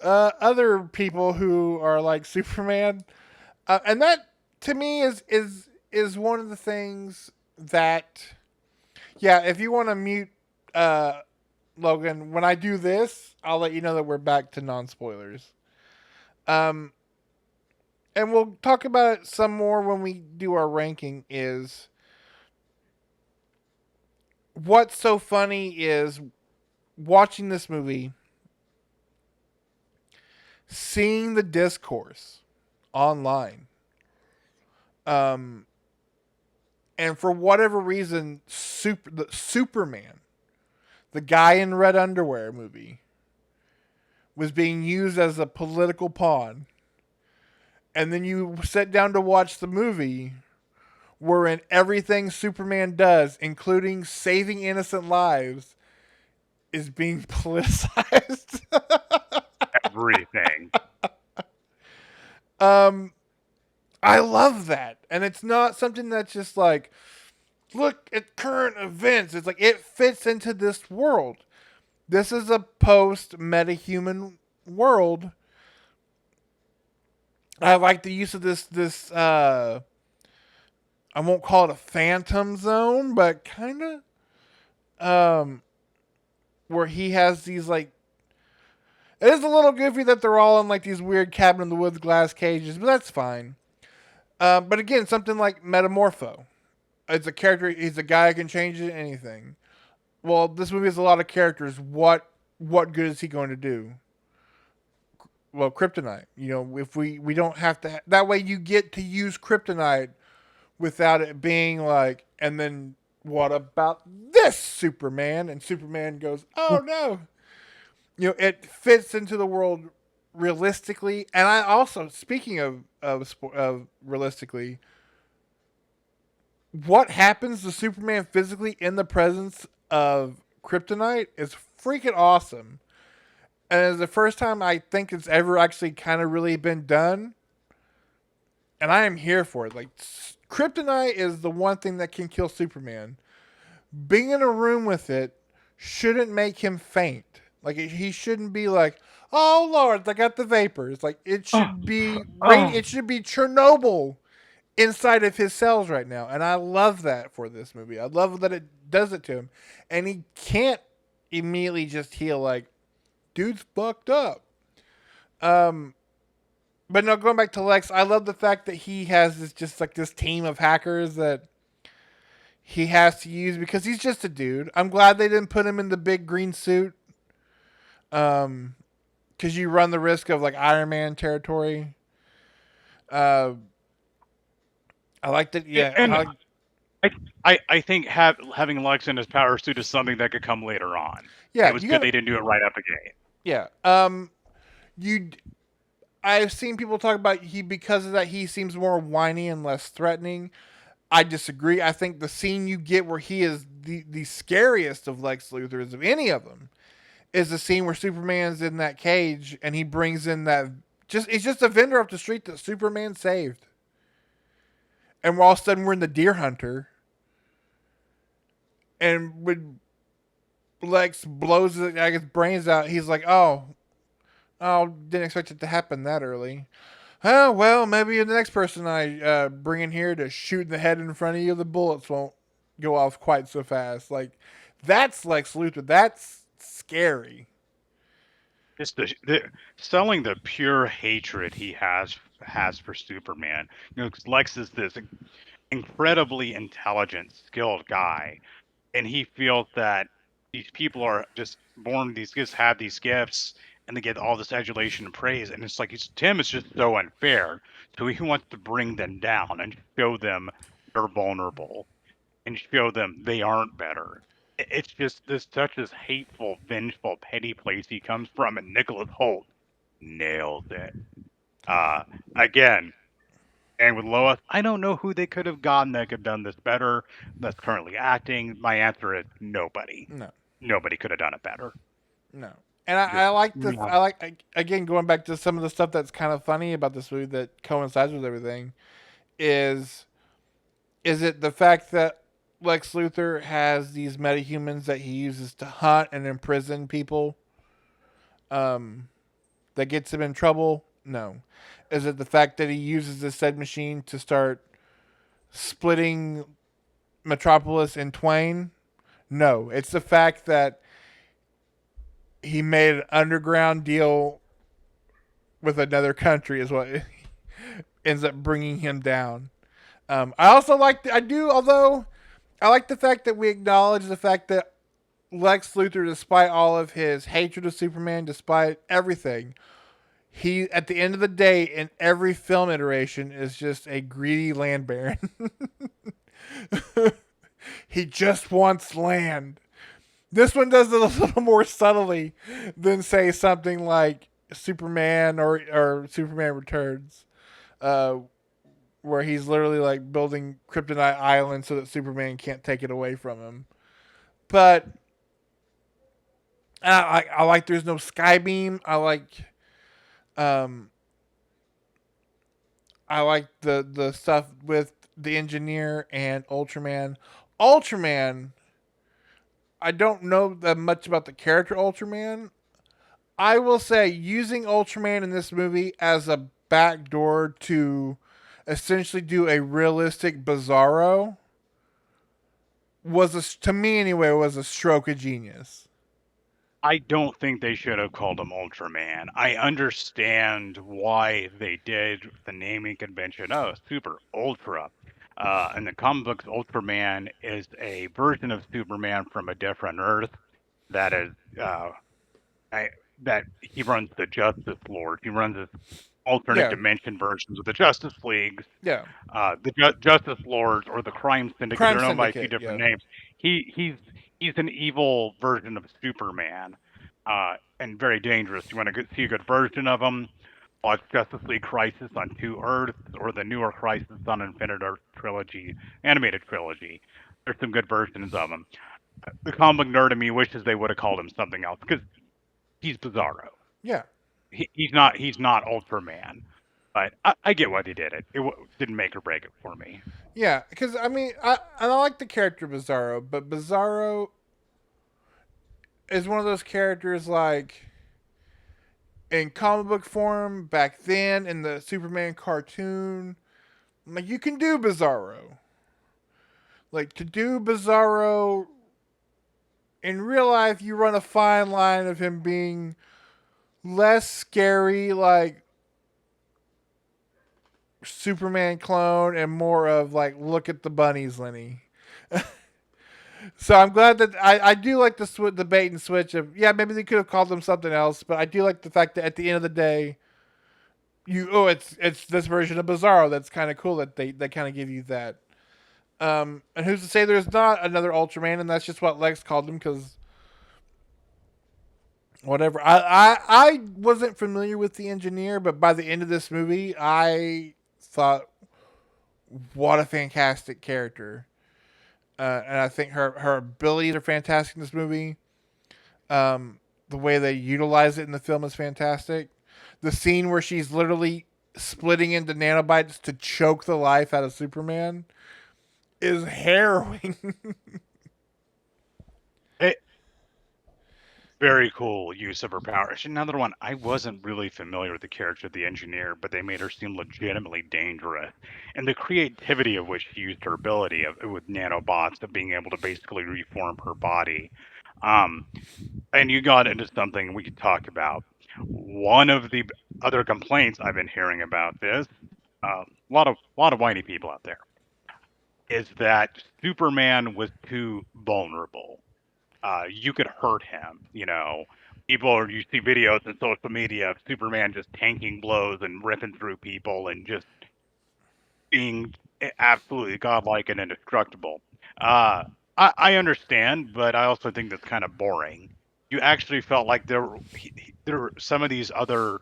other people who are like Superman, and that to me is one of the things that, yeah. If you want to mute uh, Logan, when I do this, I'll let you know that we're back to non spoilers. Um, and we'll talk about it some more when we do our ranking. Is what's so funny is watching this movie, seeing the discourse online, um, and for whatever reason, Superman, the guy in red underwear movie, was being used as a political pawn. And then you sit down to watch the movie, wherein everything Superman does, including saving innocent lives, is being politicized. Everything. um, I love that, and it's not something that's just like, look at current events. It's like it fits into this world. This is a post metahuman world. I like the use of this I won't call it a phantom zone, but kind of where he has these like, it is a little goofy that they're all in like these weird cabin in the woods glass cages, but that's fine. But again, something like Metamorpho. It's a character. He's a guy who can change into anything. Well, this movie has a lot of characters. What good is he going to do? Well, kryptonite. You know, if we don't have to. That way, you get to use kryptonite without it being like. And then what about this Superman? And Superman goes, "Oh no!" You know, it fits into the world realistically. And I also, speaking of realistically, what happens to Superman physically in the presence of kryptonite is freaking awesome. And it's the first time I think it's ever actually kind of really been done. And I am here for it. Like, kryptonite is the one thing that can kill Superman. Being in a room with it shouldn't make him faint. Like, he shouldn't be like, oh Lord, I got the vapors. Like, it should be it should be Chernobyl inside of his cells right now. And I love that for this movie. I love that it does it to him. And he can't immediately just heal like, dude's fucked up. Um but no, going back to Lex, I love the fact that he has this team of hackers that he has to use because he's just a dude. I'm glad they didn't put him in the big green suit. Because you run the risk of like Iron Man territory. Uh, I liked it. A- Yeah, And I I think having Lex in his power suit is something that could come later on. And it yeah. was You good got they didn't do it right out the gate. yeah. You. I've seen people talk about he because of that he seems more whiny and less threatening. I disagree. I think the scene you get where he is the scariest of Lex Luthor's of any of them is the scene where Superman's in that cage and he brings in that just it's just a vendor up the street that Superman saved. And all of a sudden we're in the deer hunter and when Lex blows his brains out, he's like, oh, didn't expect it to happen that early. Oh, well, maybe the next person I bring in here to shoot in the head in front of you, the bullets won't go off quite so fast. Like, that's Lex Luthor. That's scary. Just selling the pure hatred he has for Superman. 'Cause Lex is this incredibly intelligent, skilled guy, and he feels that these people are just born these gifts, have these gifts, and they get all this adulation and praise, and it's like Tim is just so unfair. So he wants to bring them down and show them they're vulnerable and show them they aren't better. It's just this such this hateful, vengeful, petty place he comes from, and Nicholas Holt nailed it. Uh, again, and with Lois, I don't know who they could have gotten that could have done this better. That's currently acting. My answer is nobody. No, Nobody could have done it better. no. And Just I like the yeah. I like again going back to some of the stuff that's kind of funny about this movie that coincides with everything is is it the fact that Lex Luthor has these metahumans that he uses to hunt and imprison people um, that gets him in trouble? No. Is it the fact that he uses this said machine to start splitting Metropolis in twain? No. It's the fact that he made an underground deal with another country is what ends up bringing him down. I also like, although I like the fact that we acknowledge the fact that Lex Luthor, despite all of his hatred of Superman, despite everything, he, at the end of the day, in every film iteration, is just a greedy land baron. He just wants land. This one does it a little more subtly than, say, something like Superman or Superman Returns, uh, where he's literally like building Kryptonite Island so that Superman can't take it away from him. But I like there's no skybeam. Um I like the stuff with the engineer and Ultraman. Ultraman, I don't know that much about the character Ultraman. I will say using Ultraman in this movie as a backdoor to essentially do a realistic Bizarro was to me anyway was a stroke of genius. I don't think they should have called him Ultraman. I understand why they did the naming convention. Oh, super ultra. In the comic books, Ultraman is a version of Superman from a different Earth that is I, that he runs the Justice Lord. He runs this alternate Yeah, dimension versions of the Justice Leagues, yeah. the Justice Lords, or the Crime Syndicate. Crime They're known by a few Syndicate. different Yeah, names. He's an evil version of Superman, and very dangerous. You want to see a good version of him? Watch Justice League Crisis on Two Earths, or the newer Crisis on Infinite Earth trilogy, animated trilogy. There's some good versions of him. The comic nerd in me wishes they would have called him something else because he's Bizarro. yeah, He's not Ultraman, but I get why they did it. It didn't make or break it for me. yeah. Because I mean, I like the character Bizarro, but Bizarro is one of those characters like in comic book form back then in the Superman cartoon. Like you can do Bizarro. Like to do Bizarro in real life, you run a fine line of him being less scary, like Superman clone, and more of like look at the bunnies, Lenny. So I'm glad that I do like the bait and switch of yeah maybe they could have called them something else, but I do like the fact that at the end of the day it's this version of Bizarro that's kind of cool that they kind of give you that. And who's to say there's not another Ultraman, and that's just what Lex called him because whatever. I wasn't familiar with the engineer, but by the end of this movie, I thought, what a fantastic character. And I think her abilities are fantastic in this movie. The way they utilize it in the film is fantastic. The scene where she's literally splitting into nanobites to choke the life out of Superman is harrowing. It, very cool use of her power. Actually, another one, I wasn't really familiar with the character of the engineer, but they made her seem legitimately dangerous. And the creativity of which she used her ability with nanobots of being able to basically reform her body. Um, and you got into something we could talk about. One of the other complaints I've been hearing about this, a lot of whiny people out there, is that Superman was too vulnerable. You could hurt him. You see videos on social media of Superman just tanking blows and ripping through people and just being absolutely godlike and indestructible. Uh, I understand, but I also think that's kind of boring. You actually felt like there were some of these other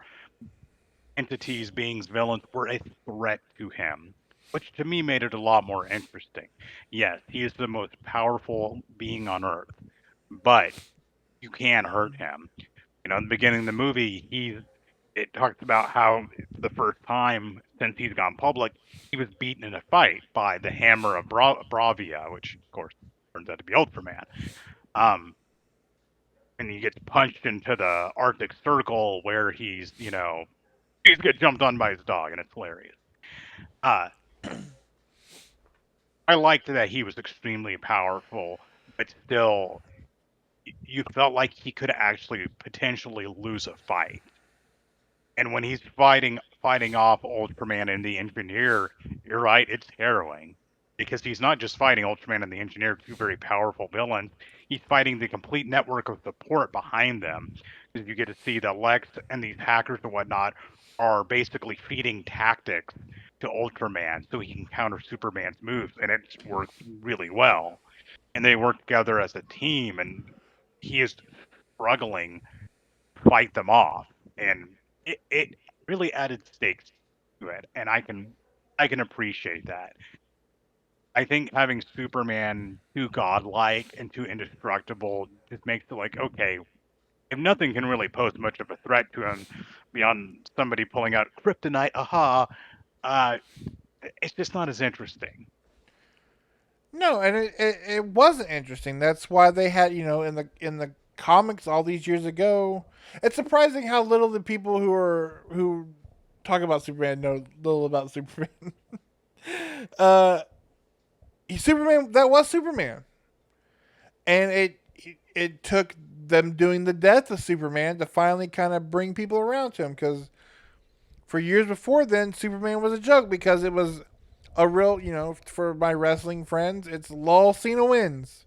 entities, beings, villains were a threat to him, which to me made it a lot more interesting. Yes, he is the most powerful being on Earth, but you can hurt him. In the beginning of the movie, it talks about how for the first time since he's gone public, he was beaten in a fight by the Hammer of Bravia, which of course turns out to be Ultraman. Um, and he gets punched into the Arctic Circle where he's get jumped on by his dog, and it's hilarious. Uh, I liked that he was extremely powerful, but still, you felt like he could actually potentially lose a fight. And when he's fighting off Ultraman and the Engineer, you're right, it's harrowing. Because he's not just fighting Ultraman and the Engineer, two very powerful villains. He's fighting the complete network of support behind them. Because you get to see that Lex and these hackers and whatnot are basically feeding tactics to Ultraman so he can counter Superman's moves, and it's worked really well. And they work together as a team, and he is struggling fight them off, and it really added stakes to it, and I can appreciate that. I think having Superman too godlike and too indestructible just makes it like, okay, if nothing can really pose much of a threat to him beyond somebody pulling out kryptonite, aha, uh, it's just not as interesting. No, and it wasn't interesting. That's why they had in the comics all these years ago. It's surprising how little the people who talk about Superman know little about Superman. uh, Superman that was Superman, and it took them doing the death of Superman to finally kind of bring people around to him because for years before then Superman was a joke because it was a real for my wrestling friends it's Lol Cena wins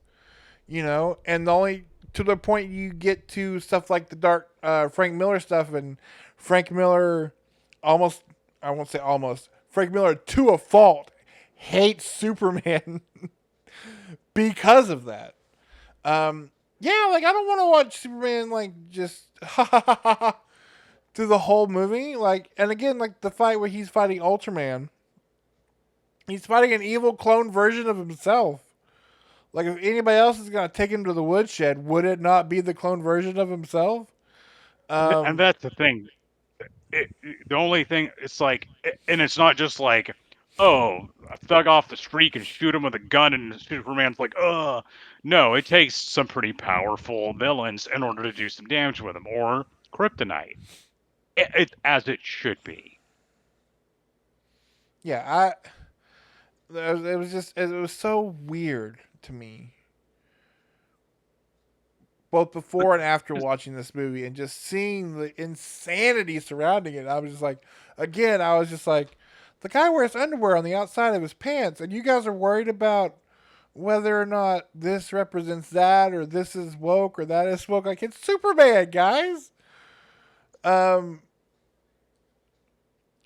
and the only to the point you get to stuff like the dark Frank Miller stuff and Frank Miller almost I won't say almost Frank Miller to a fault hates Superman because of that. Yeah, like I don't want to watch Superman like just through the whole movie. Like, and again, like the fight where he's fighting Ultraman, he's fighting an evil clone version of himself. Like, if anybody else is gonna take him to the woodshed, would it not be the clone version of himself? And Um, that's the thing. The only thing it's like, and it's not just like, oh, a thug off the street and shoot him with a gun, and Superman's like, no, it takes some pretty powerful villains in order to do some damage with him, or kryptonite. It's as it should be. yeah, it was just it was so weird to me, both But before and after just watching this movie, and just seeing the insanity surrounding it. I was just like, again, I was just like, the guy wears underwear on the outside of his pants, and you guys are worried about whether or not this represents that or this is woke or that is woke. Like it's Superman, guys. Um,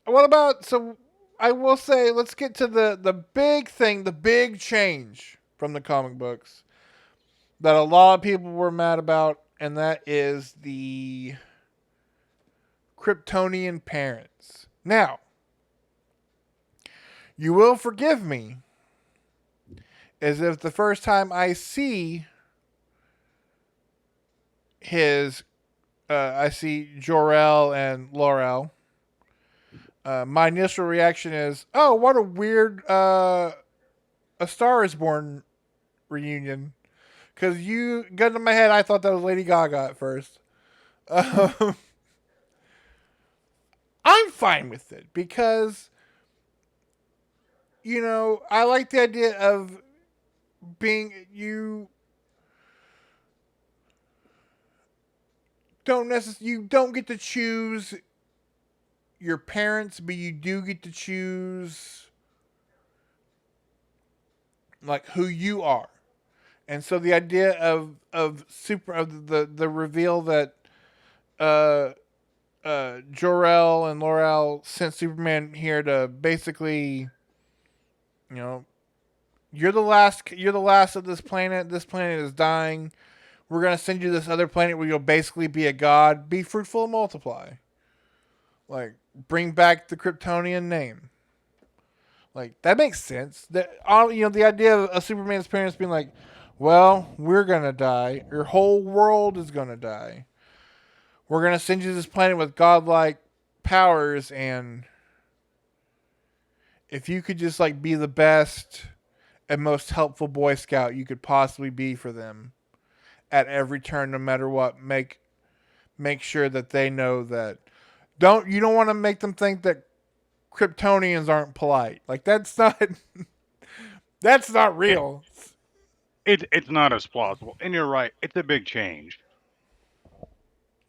what about so? I will say, let's get to the big thing, the big change from the comic books that a lot of people were mad about, and that is the Kryptonian parents. Now, you will forgive me, as if the first time I see his, I see Jor-El and Laurel, my initial reaction is, "Oh, what a weird A Star Is Born reunion." Because you got into my head, I thought that was Lady Gaga at first. Um, I'm fine with it because I like the idea of being you don't get to choose your parents, but you do get to choose like who you are. And so the idea of the reveal that uh Jor-El and Laurel sent Superman here to basically, you know, you're the last of this planet. This planet is dying. We're gonna send you this other planet where you'll basically be a god. Be fruitful and multiply. Like bring back the Kryptonian name. Like that makes sense. The idea of Superman's parents being like, "Well, we're gonna die. Your whole world is gonna die. We're gonna send you to this planet with godlike powers, and if you could just like be the best and most helpful Boy Scout you could possibly be for them at every turn, no matter what, make sure that they know that you don't want to make them think that Kryptonians aren't polite. Like that's not It, real. it's not as plausible. And you're right, it's a big change.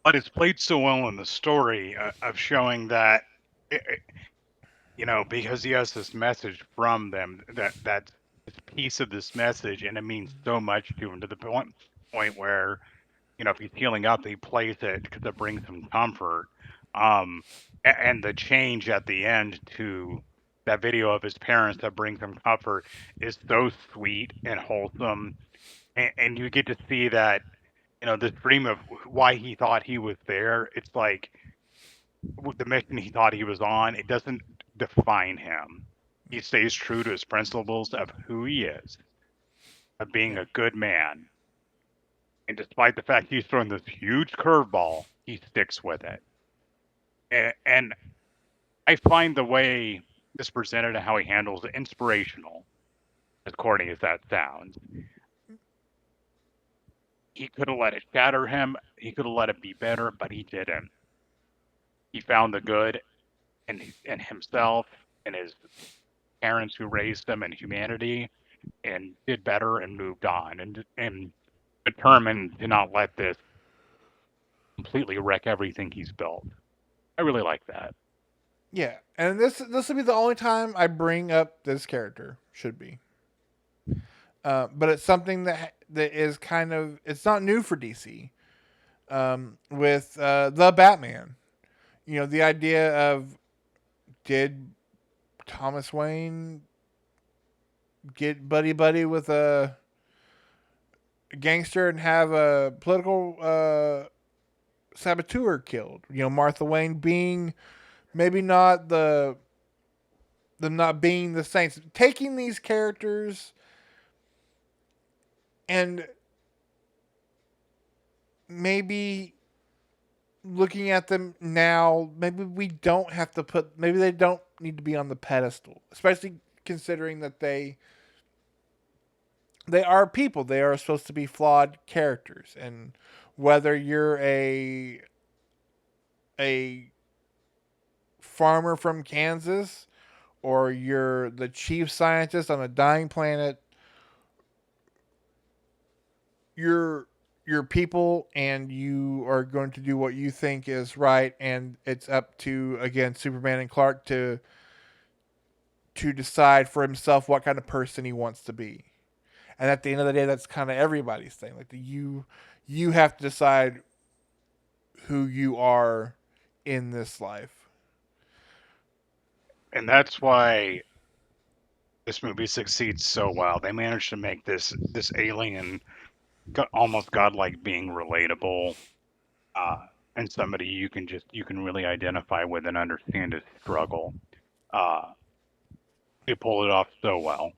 But it's played so well in the story of showing that, because he has this message from them that's this piece of this message, and it means so much to him to the point where if he's healing up, he plays it because it brings him comfort. Um, and the change at the end to that video of his parents that brings him comfort is so sweet and wholesome, and you get to see that this dream of why he thought he was there. It's like the mission he thought he was on. It doesn't define him. He stays true to his principles of who he is, of being Yeah. a good man. And despite the fact he's thrown this huge curveball, he sticks with it. And I find the way this presented and how he handles it inspirational, as corny as that sounds. He could have let it shatter him. He could have let it be better, but he didn't. He found the good in himself and his parents who raised him and humanity, and did better and moved on and determined to not let this completely wreck everything he's built. I really like that. Yeah, and this will be the only time I bring up this character. Should be, but it's something that is kind of it's not new for DC. With the Batman, the idea of did Thomas Wayne get buddy buddy with a gangster and have a political saboteur killed? Martha Wayne being maybe not them not being the Saints, taking these characters and maybe looking at them now, maybe we don't have to maybe they don't need to be on the pedestal, especially considering that they are people. They are supposed to be flawed characters, and whether you're a farmer from Kansas or you're the chief scientist on a dying planet, you're people and you are going to do what you think is right, and it's up to again Superman and Clark to decide for himself what kind of person he wants to be. And at the end of the day, that's kind of everybody's thing. Like you have to decide who you are in this life. and that's why this movie succeeds so well. They managed to make this alien almost godlike being relatable, uh, and somebody you can really identify with and understand his struggle. Uh, they pull it off so well,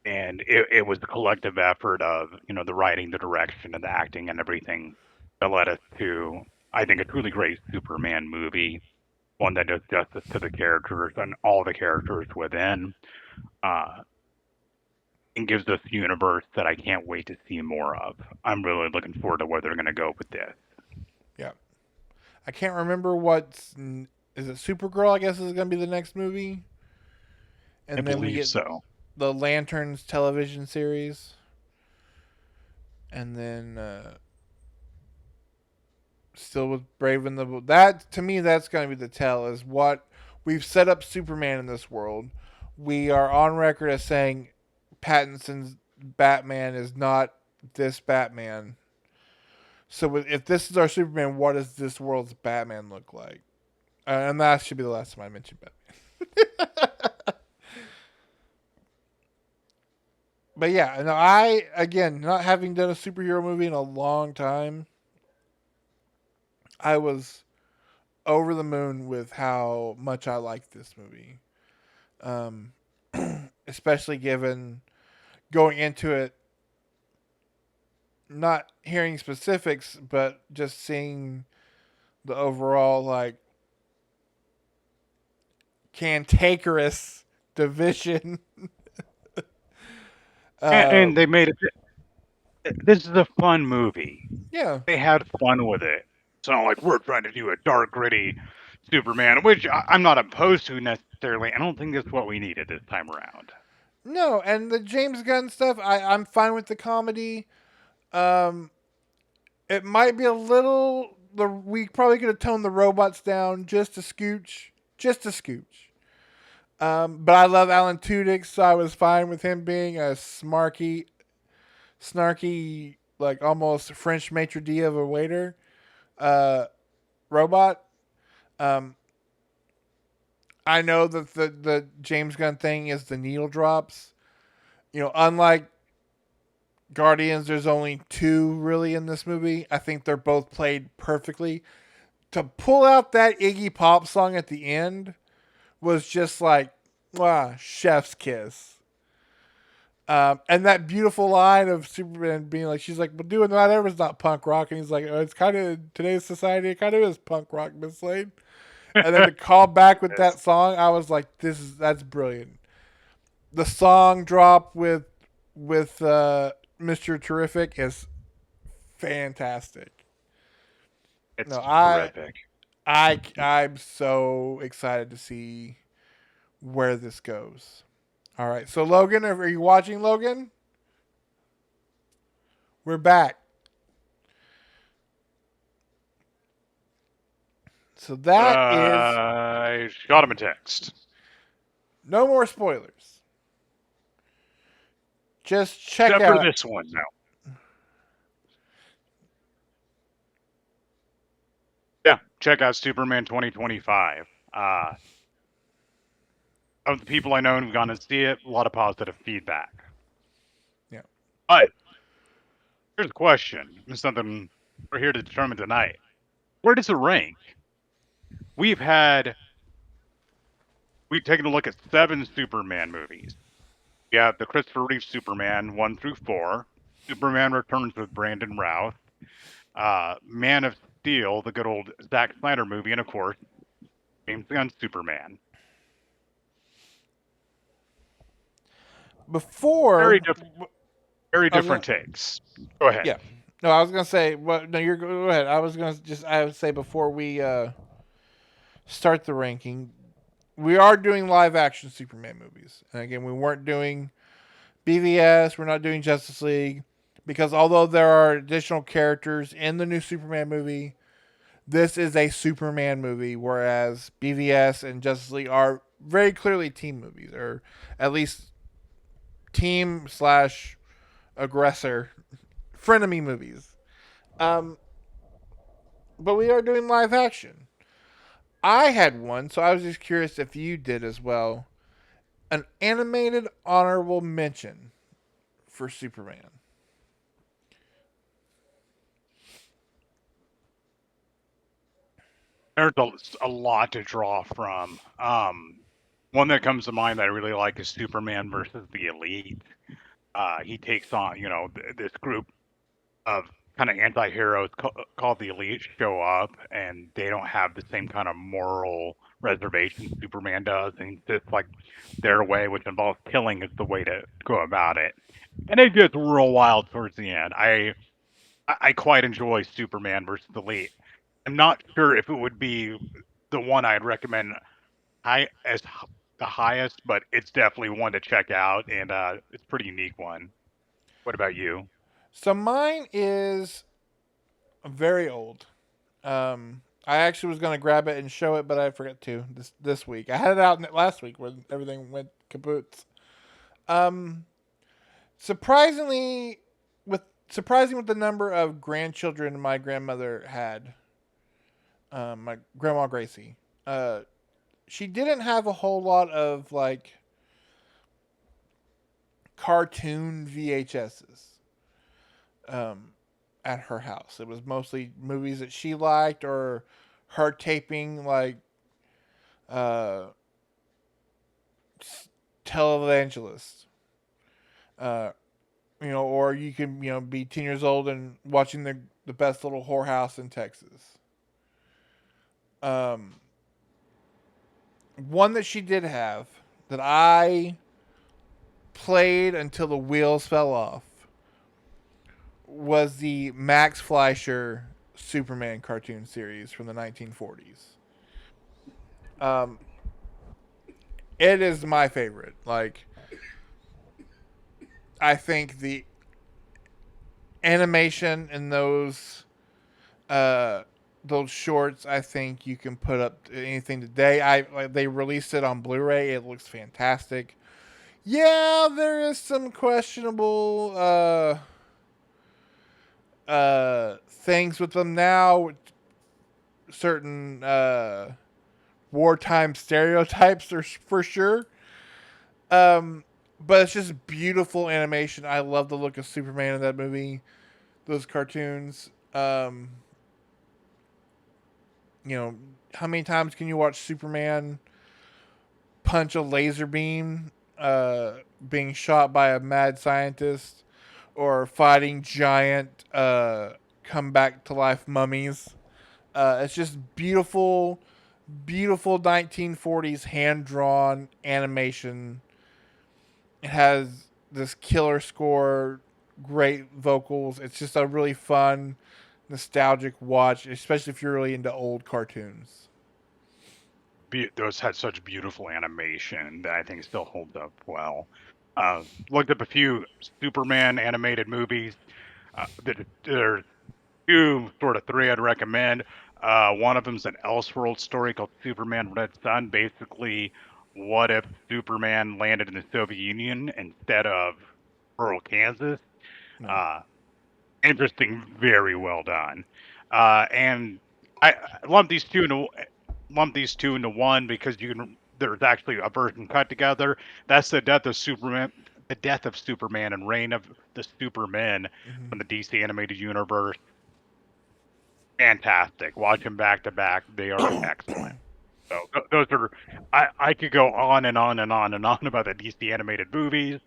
and it was the collective effort of the writing, the direction, and the acting, and everything that led us to I think a truly great Superman movie, one that does justice to the characters and all the characters within. Uh, and gives us a universe that I can't wait to see more of. I'm really looking forward to where they're going to go with this. Yeah. I can't remember what's. Is it Supergirl? I guess is going to be the next movie. I And then we believe get so. the Lanterns television series. And then still with Brave and the. That, to me, that's going to be the tell, is what we've set up Superman in this world. We are on record as saying Pattinson's Batman is not this Batman. So if this is our Superman, what does this world's Batman look like? And that should be the last time I mention Batman. But yeah, no, I again not having done a superhero movie in a long time, I was over the moon with how much I liked this movie. Um, especially given going into it, not hearing specifics, but just seeing the overall like cantankerous division. uh, And they made it. This is a fun movie. yeah, They had fun with it. It's not like we're trying to do a dark, gritty Superman, which I'm not opposed to necessarily. I don't think that's what we needed this time around. no, and the James Gunn stuff, I'm fine with the comedy. Um, it might be a little. We probably could have toned the robots down just a scooch, just a scooch. But I love Alan Tudyk, so I was fine with him being a snarky, like almost French maitre d' of a waiter, uh, robot. Um, I know that the James Gunn thing is the needle drops. Unlike Guardians, there's only two really in this movie. I think they're both played perfectly. To pull out that Iggy Pop song at the end was just like, wow, chef's kiss. And that beautiful line of Superman being like, she's like, but doing whatever is not punk rock. And he's like, oh, it's kind of, today's society, it kind of is punk rock, Miss Slade. And then to call back with that song, I was like, that's brilliant. The song drop with Mr. Terrific is fantastic. It's No, I terrific. I I'm so excited to see where this goes. All right, so Logan, are you watching Logan? We're back. So that is I shot him a text. no more spoilers. Just check Except for out. this one, no. Yeah, check out Superman 2025. Of the people I know who've gone to see it, a lot of positive feedback. Yeah. But here's a question. It's something we're here to determine tonight. Where does it rank? We've had we've taken a look at 7 Superman movies. We have the Christopher Reeve Superman 1 through 4, Superman Returns with Brandon Routh, Man of Steel, the good old Zack Snyder movie, and of course James Gunn Superman. Very Before different, very I was gonna, different takes. Go ahead. yeah. No, I was gonna say. Well, no, you're go ahead. I would say before we start the ranking, we are doing live action Superman movies, and again, we weren't doing BVS. We're not doing Justice League because although there are additional characters in the new Superman movie, this is a Superman movie, whereas BVS and Justice League are very clearly team movies, or at least team slash aggressor frenemy movies. Um, but we are doing live action. I had one, so I was just curious if you did as well. An animated honorable mention for Superman. There's a lot to draw from. One that comes to mind that I really like is Superman versus the Elite. He takes on, this group of kind of anti-heroes called the Elite show up, and they don't have the same kind of moral reservation Superman does, and it's just like their way, which involves killing, is the way to go about it. And it gets real wild towards the end. I quite enjoy Superman versus the Elite. I'm not sure if it would be the one I'd recommend high as the highest, but it's definitely one to check out, and it's a pretty unique one. What about you? So mine is very old. I actually was gonna grab it and show it, but I forgot to this week. I had it out last week when everything went kaput. Um, surprisingly, with surprising with the number of grandchildren my grandmother had, my grandma Gracie, uh, she didn't have a whole lot of like cartoon VHSs. Um, at her house, it was mostly movies that she liked or her taping like uh, televangelists. Uh, or you can be 10 years old and watching the best little whorehouse in Texas. Um, one that she did have that I played until the wheels fell off was the Max Fleischer Superman cartoon series from the 1940s. Um, it is my favorite. Like, I think the animation in uh those shorts, I think you can put up anything today. They released it on Blu-ray. It looks fantastic. Yeah, there is some questionable things with them now. Certain wartime stereotypes are for sure. But it's just beautiful animation. I love the look of Superman in that movie. Those cartoons. How many times can you watch Superman punch a laser beam being shot by a mad scientist or fighting giant come back to life mummies? It's just beautiful, beautiful 1940s hand drawn animation. It has this killer score, great vocals. It's just a really fun, nostalgic watch, especially if you're really into old cartoons. Those had such beautiful animation that I think still holds up well. Looked up a few Superman animated movies. There's two, sort of three I'd recommend. One of them's an Elseworld story called Superman Red Sun. Basically, what if Superman landed in the Soviet Union instead of rural Kansas? No. Uh, Interesting, very well done. And I lump these two into one because there's actually a version cut together. That's the death of Superman and Reign of the Supermen Mm-hmm. from the DC animated universe. Fantastic. Watch them back to back. They are excellent. So those are I could go on and on and on and on about the DC animated movies.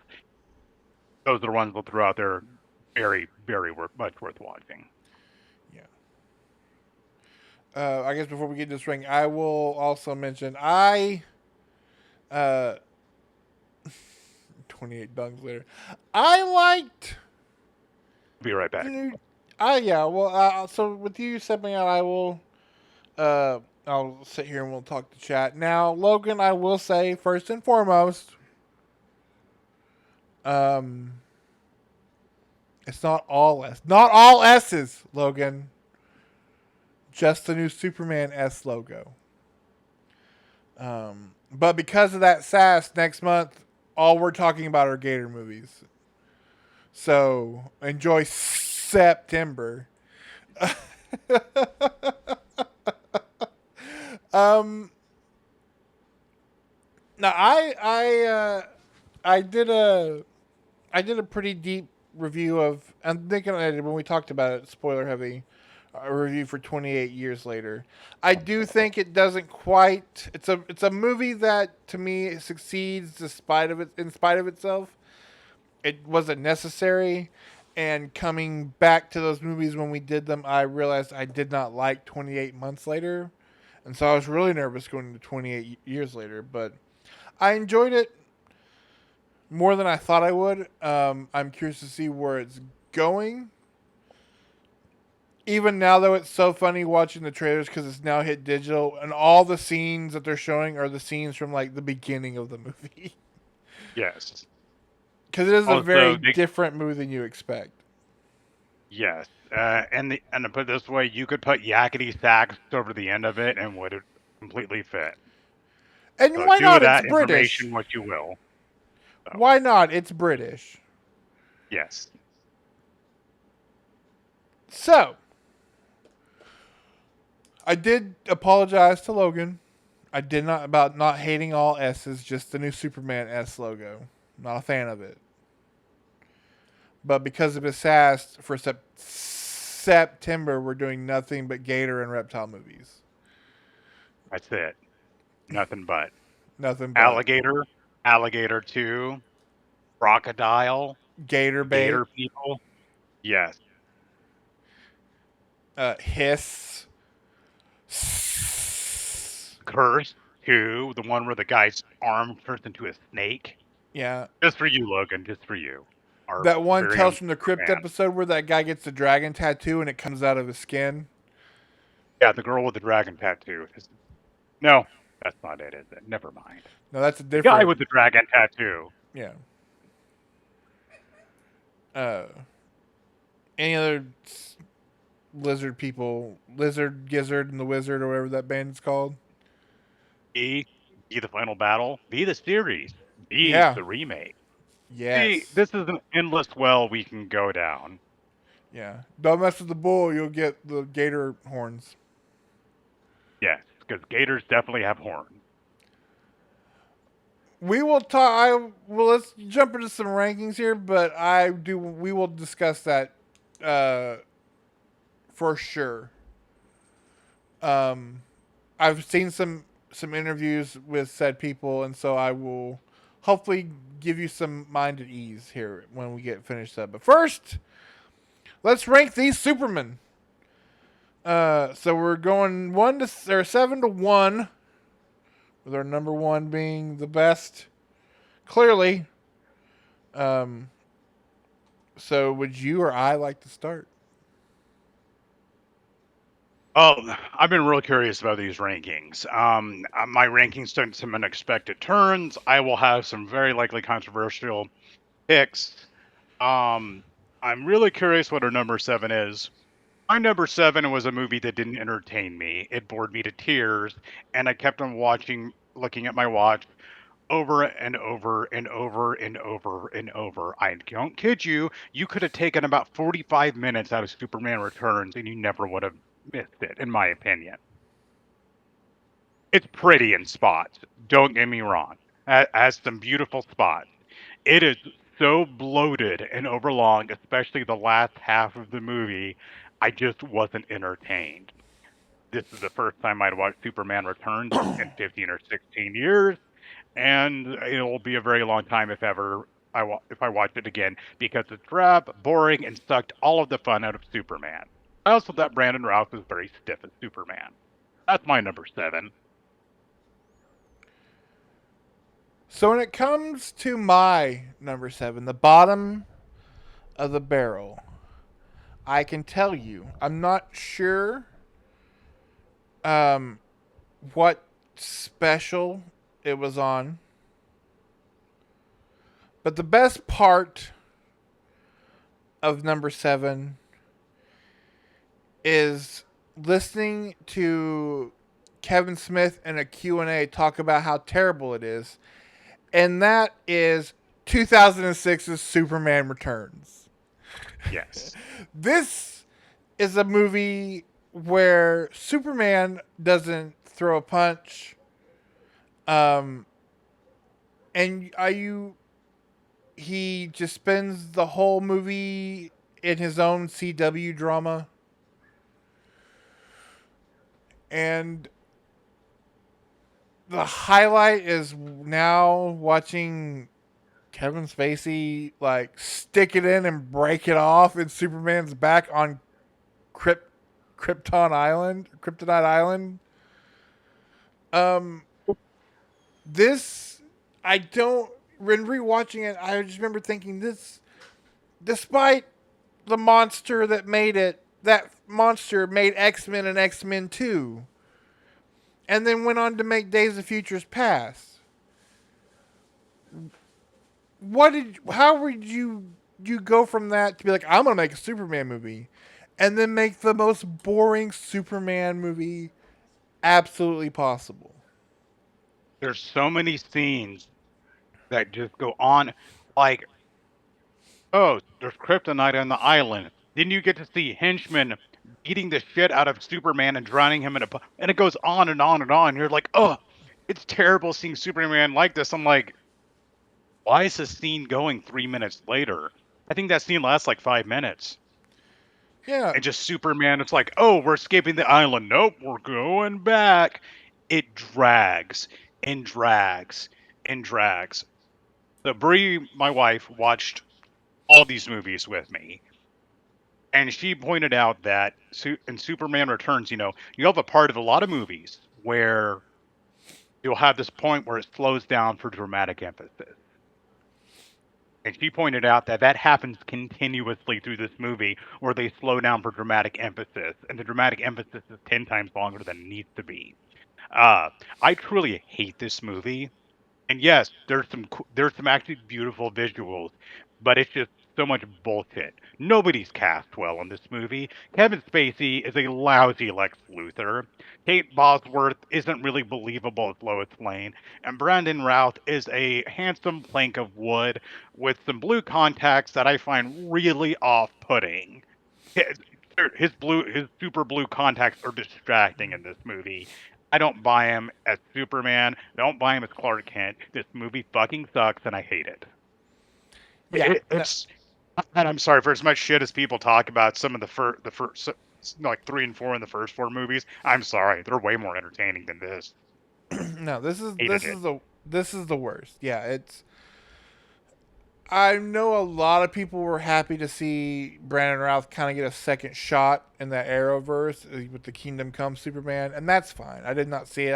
Those are the ones we'll throw out there. Very, very much worth watching. Yeah. I guess before we get this ring, I will also mention uh 28 dunks later. I liked Be right the back. new. Yeah. Well, so with you stepping out, I'll sit here and we'll talk to chat now. Logan, I will say first and foremost, um, it's not all S's, Logan. Just the new Superman S logo. But because of that sass, next month all we're talking about are Gator movies. So enjoy September. Um, now I did a pretty deep review of. I'm thinking I did when we talked about it. Spoiler heavy. A review for 28 years later. I do think it doesn't quite. It's a movie that to me succeeds despite of it in spite of itself. It wasn't necessary. And coming back to those movies when we did them, I realized I did not like 28 months later. And so I was really nervous going into 28 years later. But I enjoyed it more than I thought I would. I'm curious to see where it's going. Even now, though, it's so funny watching the trailers because it's now hit digital, and all the scenes that they're showing are the scenes from like the beginning of the movie. Yes. Because it is a very Also, they, different movie than you expect. yes, and to put it this way, you could put yakety sax over the end of it and would it completely fit. And So why do not? It's that British. information what you will. So Why not? It's British. yes, So, I did apologize to Logan. I did not about not hating all S's, just the new Superman S logo. Not a fan of it. But because of his sass for September, we're doing nothing but Gator and Reptile movies. that's it. Nothing but Nothing but alligator, alligator two, crocodile, Gator bait, gator people. Yes, Hiss. curse two, the one where the guy's arm turns into a snake. Yeah. Just for you, Logan. Just for you. Our That one very own Tales from the Crypt Superman. episode where that guy gets the dragon tattoo and it comes out of his skin. Yeah, the girl with the dragon tattoo. No, that's not it, is it? Never mind. No, that's a The guy different. with the dragon tattoo. Yeah. Uh, any other lizard people? Lizard, Gizzard, and the Wizard, or whatever that band is called? B, B the final battle. B the series. B Yeah. the remake. See, Yes. this is an endless well we can go down. Yeah. Don't mess with the bull, you'll get the gator horns. Yes, because gators definitely have horns. We will talk. Well, let's jump into some rankings here, but I do. We will discuss that uh, for sure. Um, I've seen some interviews with said people, and so I will hopefully give you some mind at ease here when we get finished up. But first, let's rank these Supermen. So we're going 7 to 1, with our number one being the best. Clearly. Um, so would you or I like to start? Oh, I've been real curious about these rankings. My rankings took some unexpected turns. I will have some very likely controversial picks. Um, I'm really curious what our number seven is. My number seven was a movie that didn't entertain me. It bored me to tears, and I kept on looking at my watch over and over and over and over and over. I don't kid you. You could have taken about 45 minutes out of Superman Returns, and you never would have missed it, in my opinion. It's pretty in spots. Don't get me wrong. It has some beautiful spots. It is so bloated and overlong, especially the last half of the movie. I just wasn't entertained. This is the first time I'd watched Superman Returns in 15 or 16 years, and it'll be a very long time if ever if I watch it again because it's drab, boring, and sucked all of the fun out of Superman. I also thought Brandon Routh was very stiff as Superman. That's my number seven. So when it comes to my number seven, the bottom of the barrel, I can tell you, I'm not sure um, what special it was on, but the best part of number seven is listening to Kevin Smith in a Q&A talk about how terrible it is, and that is 2006's Superman Returns. Yes. This is a movie where Superman doesn't throw a punch. Um, and are you? He just spends the whole movie in his own CW drama, and the highlight is now watching Kevin Spacey like stick it in and break it off in Superman's back on Kryp- Kryptonite Island. Um, this I don't. When rewatching it, I just remember thinking this, despite the monster that made it, that monster made X-Men and X-Men 2, and then went on to make Days of Futures Past. How would you go from that to be like, I'm gonna make a Superman movie, and then make the most boring Superman movie absolutely possible? There's so many scenes that just go on, like, oh, there's kryptonite on the island. Then you get to see henchmen beating the shit out of Superman and drowning him in and it goes on and on and on. You're like, oh, it's terrible seeing Superman like this. I'm like, why is this scene going 3 minutes later? I think that scene lasts like 5 minutes. Yeah, And just Superman, it's like, oh, we're escaping the island. Nope, we're going back. It drags and drags and drags. So Brie, my wife, watched all these movies with me. And she pointed out that in Superman Returns, you have a part of a lot of movies where you'll have this point where it slows down for dramatic emphasis. And she pointed out that that happens continuously through this movie where they slow down for dramatic emphasis. And the dramatic emphasis is 10 times longer than it needs to be. Uh, I truly hate this movie. And yes, there's some actually beautiful visuals, but it's just so much bullshit. Nobody's cast well in this movie. Kevin Spacey is a lousy Lex Luthor. Kate Bosworth isn't really believable as Lois Lane, and Brandon Routh is a handsome plank of wood with some blue contacts that I find really off-putting. His, his super blue contacts are distracting in this movie. I don't buy him as Superman. I don't buy him as Clark Kent. This movie fucking sucks, and I hate it. yeah, no, It's, and I'm sorry for as much shit as people talk about some of the first like 3 and 4 in the first 4 movies. I'm sorry, they're way more entertaining than this. no. Hated it. This is the worst. Yeah, it's. I know a lot of people were happy to see Brandon Routh kind of get a second shot in that Arrowverse with the Kingdom Come Superman, and that's fine. I did not see it.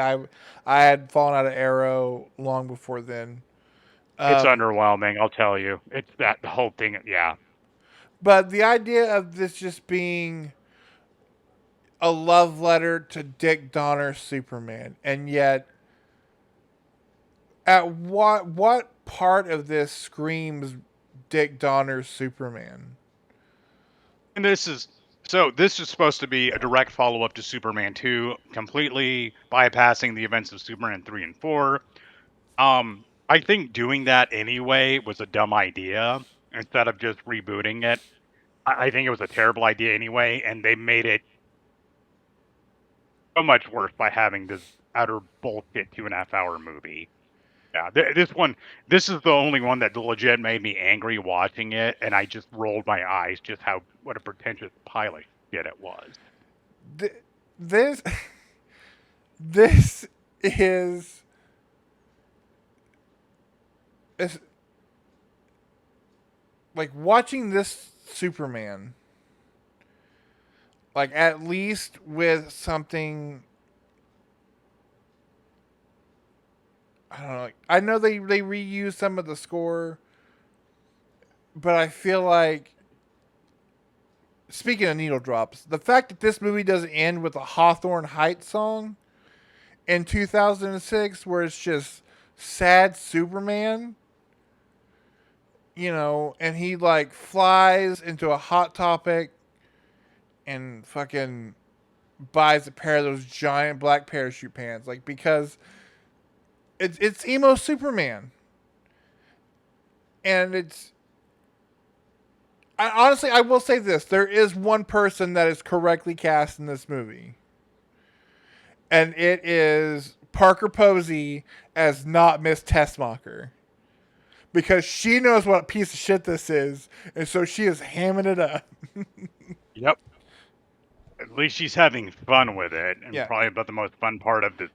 I had fallen out of Arrow long before then. It's Um, underwhelming, I'll tell you. It's that the whole thing. Yeah, but the idea of this just being a love letter to Dick Donner's Superman, and yet at what part of this screams Dick Donner's Superman? and this is supposed to be a direct follow up to Superman 2, completely bypassing the events of Superman 3 and 4. I think doing that anyway was a dumb idea instead of just rebooting it. I think it was a terrible idea anyway, and they made it so much worse by having this utter bullshit 2.5 hour movie. Yeah, this is the only one that legit made me angry watching it, and I just rolled my eyes just what a pretentious pile of shit it was. Th- this this is, is like watching this Superman, like at least with something. I don't know. Like, I know they reuse some of the score, but I feel like, speaking of needle drops, the fact that this movie doesn't end with a Hawthorne Heights song in 2006, where it's just sad Superman, and he like flies into a hot topic and fucking buys a pair of those giant black parachute pants, like, because it's emo Superman, and honestly, I will say this: there is one person that is correctly cast in this movie, and it is Parker Posey as not Miss Tessmacher because she knows what a piece of shit this is, and so she is hamming it up. Yep. At least she's having fun with it, and Yeah. probably about the most fun part of this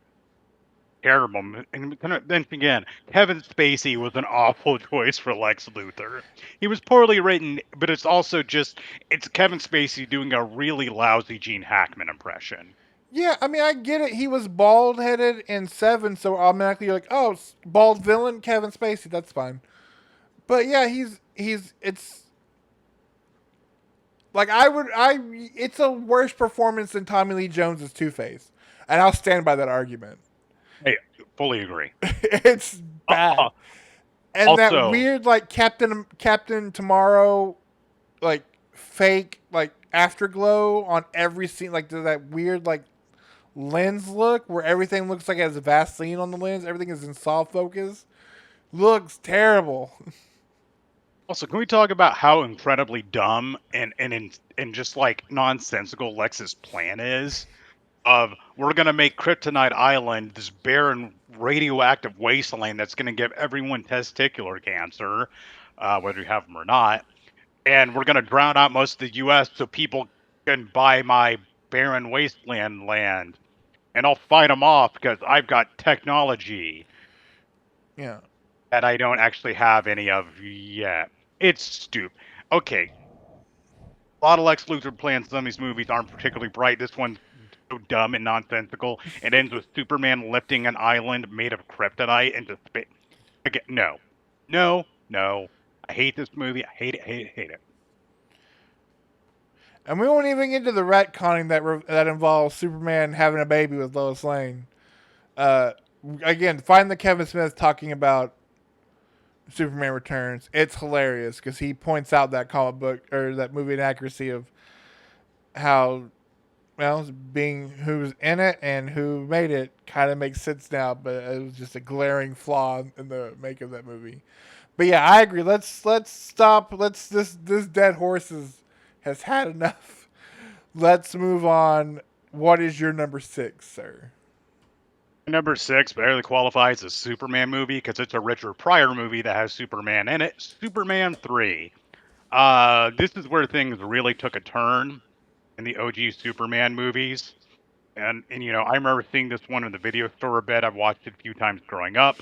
terrible. And kind of, then again, Kevin Spacey was an awful choice for Lex Luthor. He was poorly written, but it's Kevin Spacey doing a really lousy Gene Hackman impression. Yeah, I mean, I get it. He was bald headed in Seven, so automatically you're like, oh, bald villain, Kevin Spacey. That's fine. But yeah, it's like it's a worse performance than Tommy Lee Jones's Two Face, and I'll stand by that argument. Hey, fully agree. It's bad, and that Also, weird like Captain Tomorrow like fake like afterglow on every scene, like that weird like lens look where everything looks like it has Vaseline on the lens. Everything is in soft focus. Looks terrible. can we talk about how incredibly dumb and just like nonsensical Lex's plan is? Of we're gonna make Kryptonite Island this barren radioactive wasteland that's gonna give everyone testicular cancer, whether you have them or not, and we're gonna drown out most of the U.S. so people can buy my barren wasteland land, and I'll fight them off because I've got technology Yeah. that I don't actually have any of yet. It's stupid. Okay, a lot of Lex Luthor plans in some of these movies aren't particularly bright. This one's so dumb and nonsensical. It ends with Superman lifting an island made of kryptonite into space. Again, no, no, no. I hate this movie. I hate it. Hate it. Hate it. And we won't even get to the retconning that involves Superman having a baby with Lois Lane. Uh, Again, find the Kevin Smith talking about Superman Returns. It's hilarious because he points out that comic book or that movie inaccuracy of how being who's in it and who made it kind of makes sense now, but it was just a glaring flaw in the make of that movie. But yeah, I agree. Let's stop. This dead horse has had enough. Let's move on. What is your number 6, sir? Number six barely qualifies as a Superman movie because it's a Richard Pryor movie that has Superman in it. Superman 3. This is where things really took a turn in the OG Superman movies. And I remember seeing this one in the video store a bit. I've watched it a few times growing up.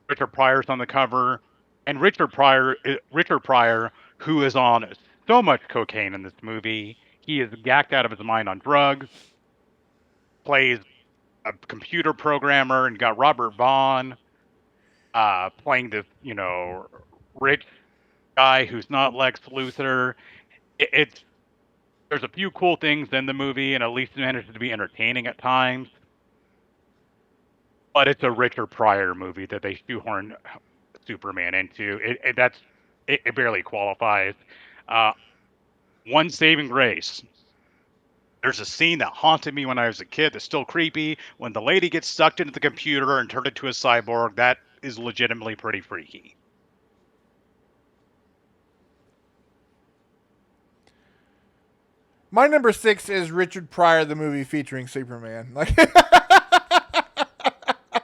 Richard Pryor's on the cover, and Richard Pryor, who is on so much cocaine in this movie, he is gacked out of his mind on drugs. Plays a computer programmer, and got Robert Vaughn playing this, rich guy who's not Lex Luthor. It's there's a few cool things in the movie, and at least it manages to be entertaining at times. But it's a Richard Pryor movie that they shoehorn Superman into. It barely qualifies. Uh, One saving grace. There's a scene that haunted me when I was a kid that's still creepy. When the lady gets sucked into the computer and turned into a cyborg, that is legitimately pretty freaky. My number 6 is Richard Pryor, the movie featuring Superman. Like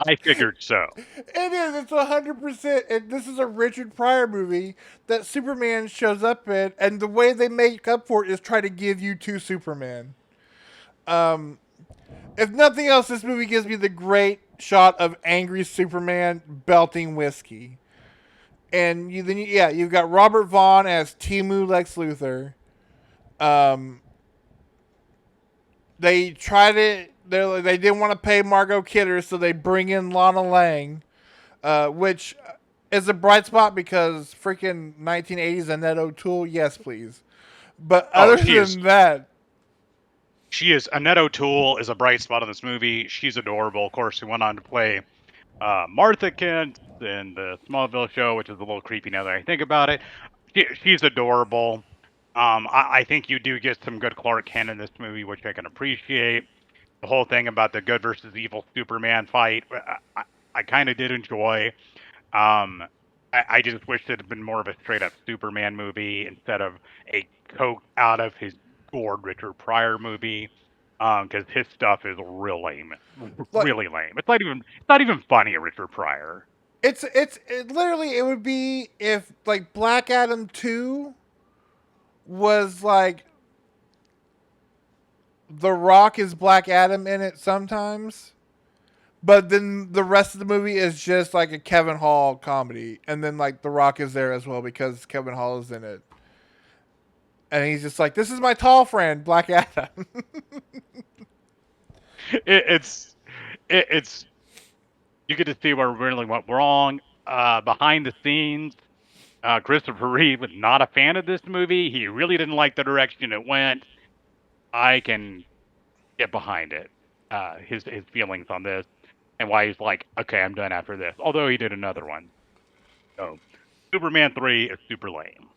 I figured so. it is. It's 100%. This is a Richard Pryor movie that Superman shows up in, and the way they make up for it is try to give you two Superman. Um, if nothing else, this movie gives me the great shot of angry Superman belting whiskey, and you've got Robert Vaughn as Timu Lex Luthor. Um, they tried it. They didn't want to pay Margot Kidder, so they bring in Lana Lang, which is a bright spot because freaking 1980s Annette O'Toole, yes please. But Oh, other than that, Annette O'Toole is a bright spot in this movie. She's adorable. Of course, she went on to play Martha Kent in the Smallville show, which is a little creepy now that I think about it. She's adorable. I think you do get some good Clark Kent in this movie, which I can appreciate. The whole thing about the good versus evil Superman fight, I kind of did enjoy. Um, I just wish it had been more of a straight up Superman movie instead of a coke out of his gourd Richard Pryor movie. Because his stuff is real lame, Like really lame. It's not even funny, Richard Pryor. it literally it would be if like Black Adam 2 was like The Rock is Black Adam in it sometimes, but then the rest of the movie is just like a Kevin Hall comedy, and then like The Rock is there as well because Kevin Hall is in it, and he's just like, "This is my tall friend, Black Adam." It's it's you get to see where really went wrong behind the scenes. Christopher Reeve was not a fan of this movie. He really didn't like the direction it went. I can get behind it. His feelings on this and why he's like, okay, I'm done after this. Although he did another one. So Superman 3 is super lame.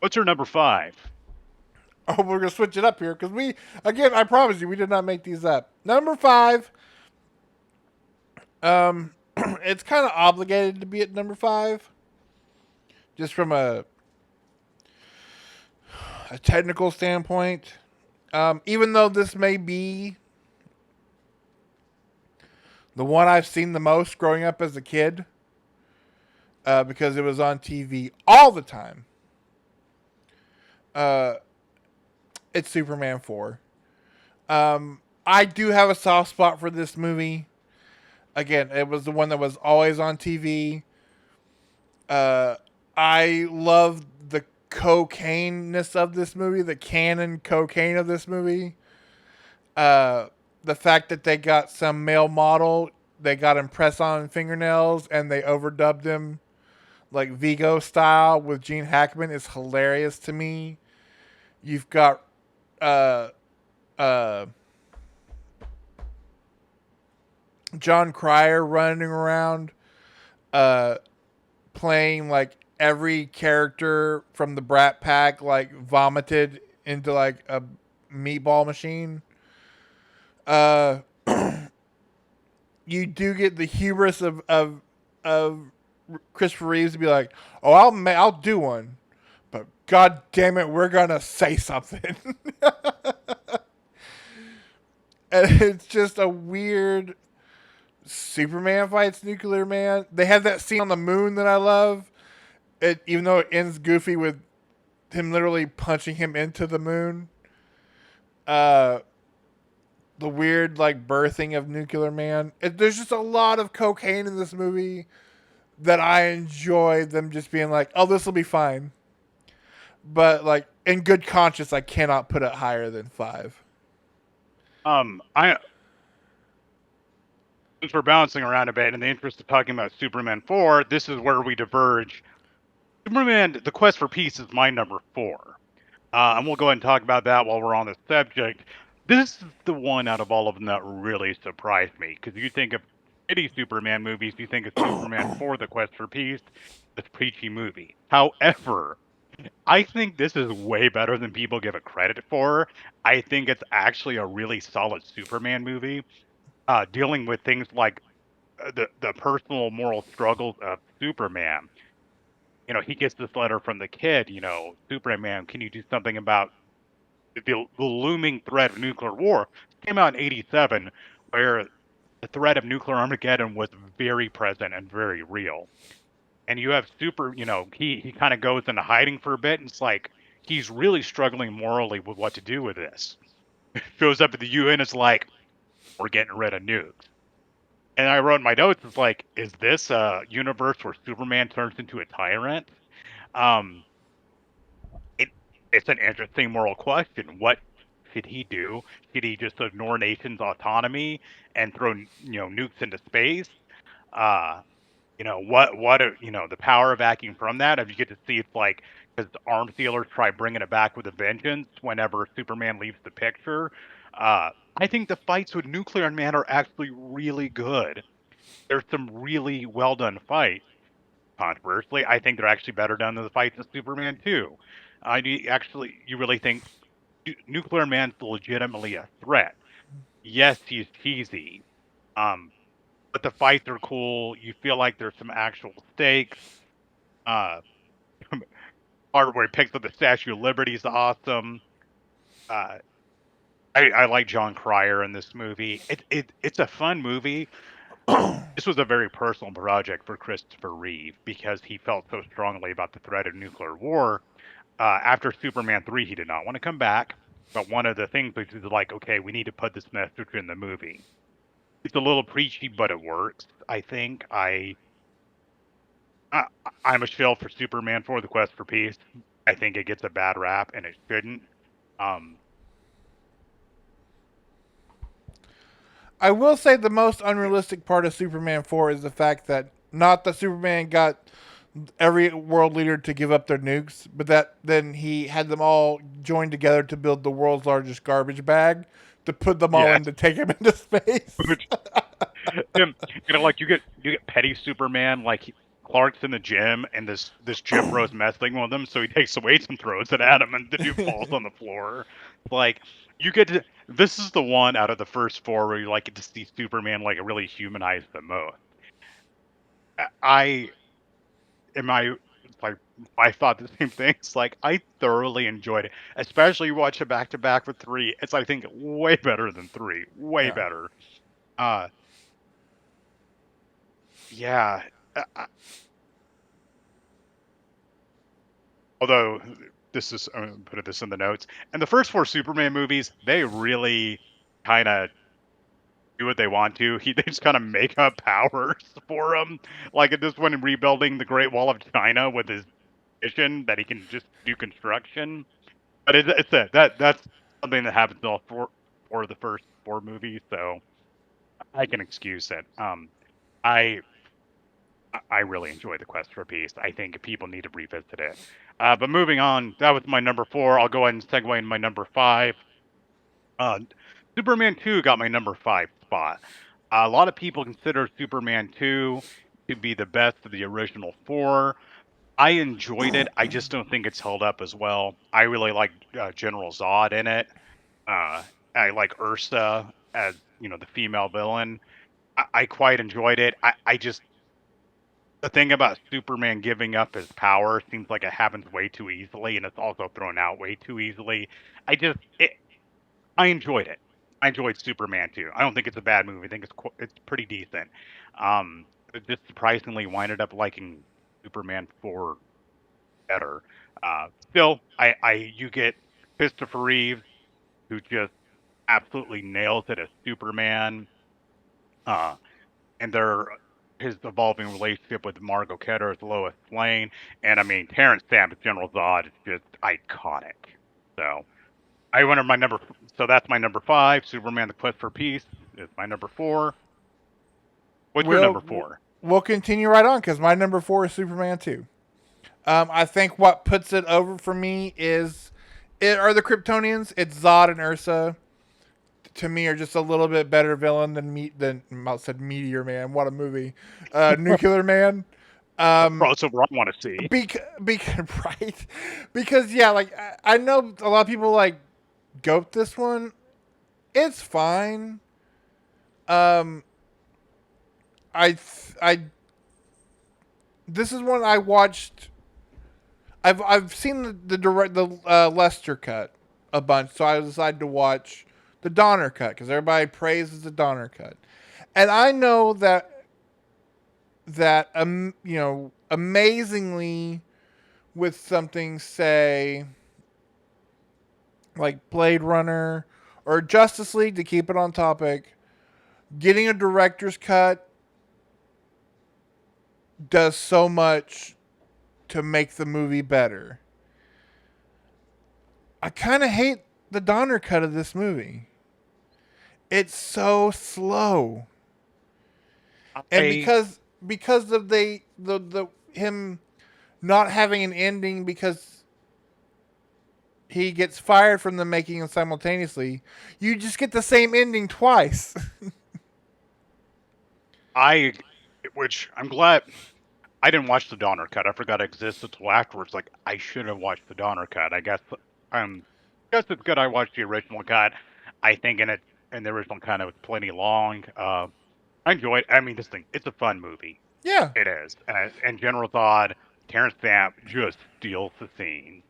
What's your number 5? Oh, we're gonna switch it up here because we, again, I promise you, we did not make these up. Number 5, it's kind of obligated to be at number 5, just from a technical standpoint. Even though this may be the one I've seen the most growing up as a kid, because it was on TV all the time. Uh, it's Superman 4. I do have a soft spot for this movie. Again, it was the one that was always on TV. Uh, I love the cocaine-ness of this movie, the canon cocaine of this movie. Uh, the fact that they got some male model, they got him press on fingernails, and they overdubbed him like Vigo style with Gene Hackman is hilarious to me. You've got uh, uh, John Cryer running around, uh, playing like every character from the Brat Pack, like vomited into like a meatball machine. Uh, you do get the hubris of Christopher Reeves to be like, "Oh, I'll do one," but God damn it, we're gonna say something. And it's just a weird Superman fights Nuclear Man. They have that scene on the moon that I love. It even though it ends goofy with him literally punching him into the moon. Uh, the weird like birthing of Nuclear Man. There's just a lot of cocaine in this movie that I enjoy. Them just being like, "Oh, this will be fine," but like in good conscience, I cannot put it higher than 5. I Since we're bouncing around a bit in the interest of talking about Superman 4, this is where we diverge. Superman: The Quest for Peace is my number 4. And we'll go ahead and talk about that while we're on the subject. This is the one out of all of them that really surprised me because you think of any Superman movies, you think of Superman 4: The Quest for Peace, this preachy movie. However, I think this is way better than people give it credit for. I think it's actually a really solid Superman movie, dealing with things like the personal moral struggles of Superman. He gets this letter from the kid. Superman, can you do something about the looming threat of nuclear war? It came out in '87, where the threat of nuclear Armageddon was very present and very real. And you have he kind of goes into hiding for a bit, and it's like he's really struggling morally with what to do with this. Shows up at the UN, it's like, we're getting rid of nukes. And I wrote in my notes, it's like, is this a universe where Superman turns into a tyrant? Um, it, it's an interesting moral question. What should he do? Should he just ignore nations' autonomy and throw nukes into space? Uh, the power of acting from that. If you get to see, it's like because the arms dealers try bringing it back with a vengeance whenever Superman leaves the picture. Uh, I think the fights with Nuclear Man are actually really good. There's some really well done fights. Controversially, I think they're actually better done than the fights in Superman 2. You really think Nuclear Man's legitimately a threat? Yes, he's cheesy, but the fights are cool. You feel like there's some actual stakes. Uh, Part where he picks up the Statue of Liberty is awesome. Uh, I like John Cryer in this movie. It's a fun movie. This was a very personal project for Christopher Reeve because he felt so strongly about the threat of nuclear war. After Superman 3, he did not want to come back. But one of the things was like, okay, we need to put this message in the movie. It's a little preachy, but it works. I think I I'm a shill for Superman 4: The Quest for Peace. I think it gets a bad rap, and it shouldn't. Um, I will say the most unrealistic part of Superman 4 is the fact that not that Superman got every world leader to give up their nukes, but that then he had them all join together to build the world's largest garbage bag to put them all yeah, in to take him into space. which him, like you get petty Superman, like Clark's in the gym, and this gym bro's messing with him, so he takes the weights and throws it at him, and the dude falls on the floor. Like you get to, this is the one out of the first four where you like get to see Superman like really humanize the most. I am I like I thought the same thing. It's like I thoroughly enjoyed it, especially you watch it back to back with three. It's I think way better than three, way Yeah. better. Uh, yeah. Although this is, I'm put this in the notes. And the first four Superman movies, they really kind of do what they want to. They just kind of make up powers for him. Like this one in rebuilding the Great Wall of China with his vision that he can just do construction. But that's something that happens in all four of the first four movies, so I can excuse it. I I really enjoy the Quest for Peace. I think people need to revisit it. But moving on, that was my number four. I'll go ahead and segue into my number five. Uh, Superman 2 got my number five spot. A lot of people consider Superman 2 to be the best of the original four. I enjoyed it. I just don't think it's held up as well. I really like General Zod in it. Uh, I like Ursa as the female villain. I quite enjoyed it. I just, the thing about Superman giving up his power seems like it happens way too easily, and it's also thrown out way too easily. I enjoyed it. I enjoyed Superman too. I don't think it's a bad movie. I think it's pretty decent. It just surprisingly winded up liking Superman 4 better. Still, I you get Christopher Reeve, who just absolutely nails it as Superman. Uh, and their his evolving relationship with Margot Kidder as Lois Lane, and I mean Terrence Stamp as General Zod is just iconic. So I went on my number. So that's my number five. Superman: The Quest for Peace is my number four. What's your we'll number four? we'll continue right on because my number 4 is Superman 2. I think what puts it over for me is it are the Kryptonians. It's Zod and Ursa. To me, are just a little bit better villain than I said Meteor Man. What a movie, Nuclear Man. The Um, crossover I want to see. right, because yeah, like I know a lot of people like goat this one. It's fine. Um, I this is one I watched. I've seen the Lester cut a bunch, so I decided to watch the Donner cut because everybody praises the Donner cut, and I know that amazingly with something say like Blade Runner or Justice League to keep it on topic, getting a director's cut does so much to make the movie better. I kind of hate the Donner cut of this movie. It's so slow. And I because of the him not having an ending because he gets fired from the making and simultaneously, you just get the same ending twice. I which I'm glad I didn't watch the Donner cut. I forgot it existed until afterwards. Like I should have watched the Donner cut. Um I guess it's good I watched the original cut. I think in the original cut it was plenty long. I enjoyed. I mean, this thing. It's a fun movie. Yeah. It is. And General Zod, Terrence Stamp just steals the scene.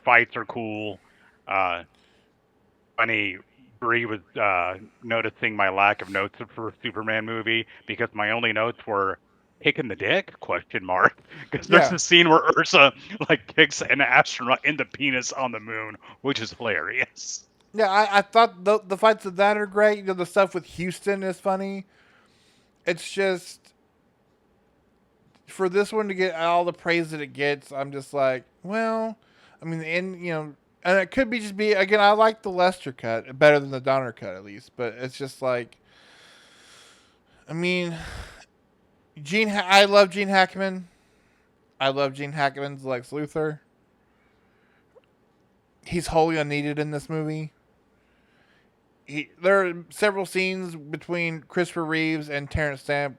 Fights are cool. Uh, funny. Bree was noticing my lack of notes for a Superman movie because my only notes were "kicking the dick?" question mark. Because there's Yeah. a scene where Ursa like kicks an astronaut in the penis on the moon, which is hilarious. Yeah, I thought the fights of that are great. You know, the stuff with Houston is funny. It's just for this one to get all the praise that it gets, I'm just like, well, I mean, and it could be just be again. I like the Lester cut better than the Donner cut at least, but it's just like, I mean, I love Gene Hackman. I love Gene Hackman's Lex Luthor. He's wholly unneeded in this movie. There are several scenes between Christopher Reeves and Terrence Stamp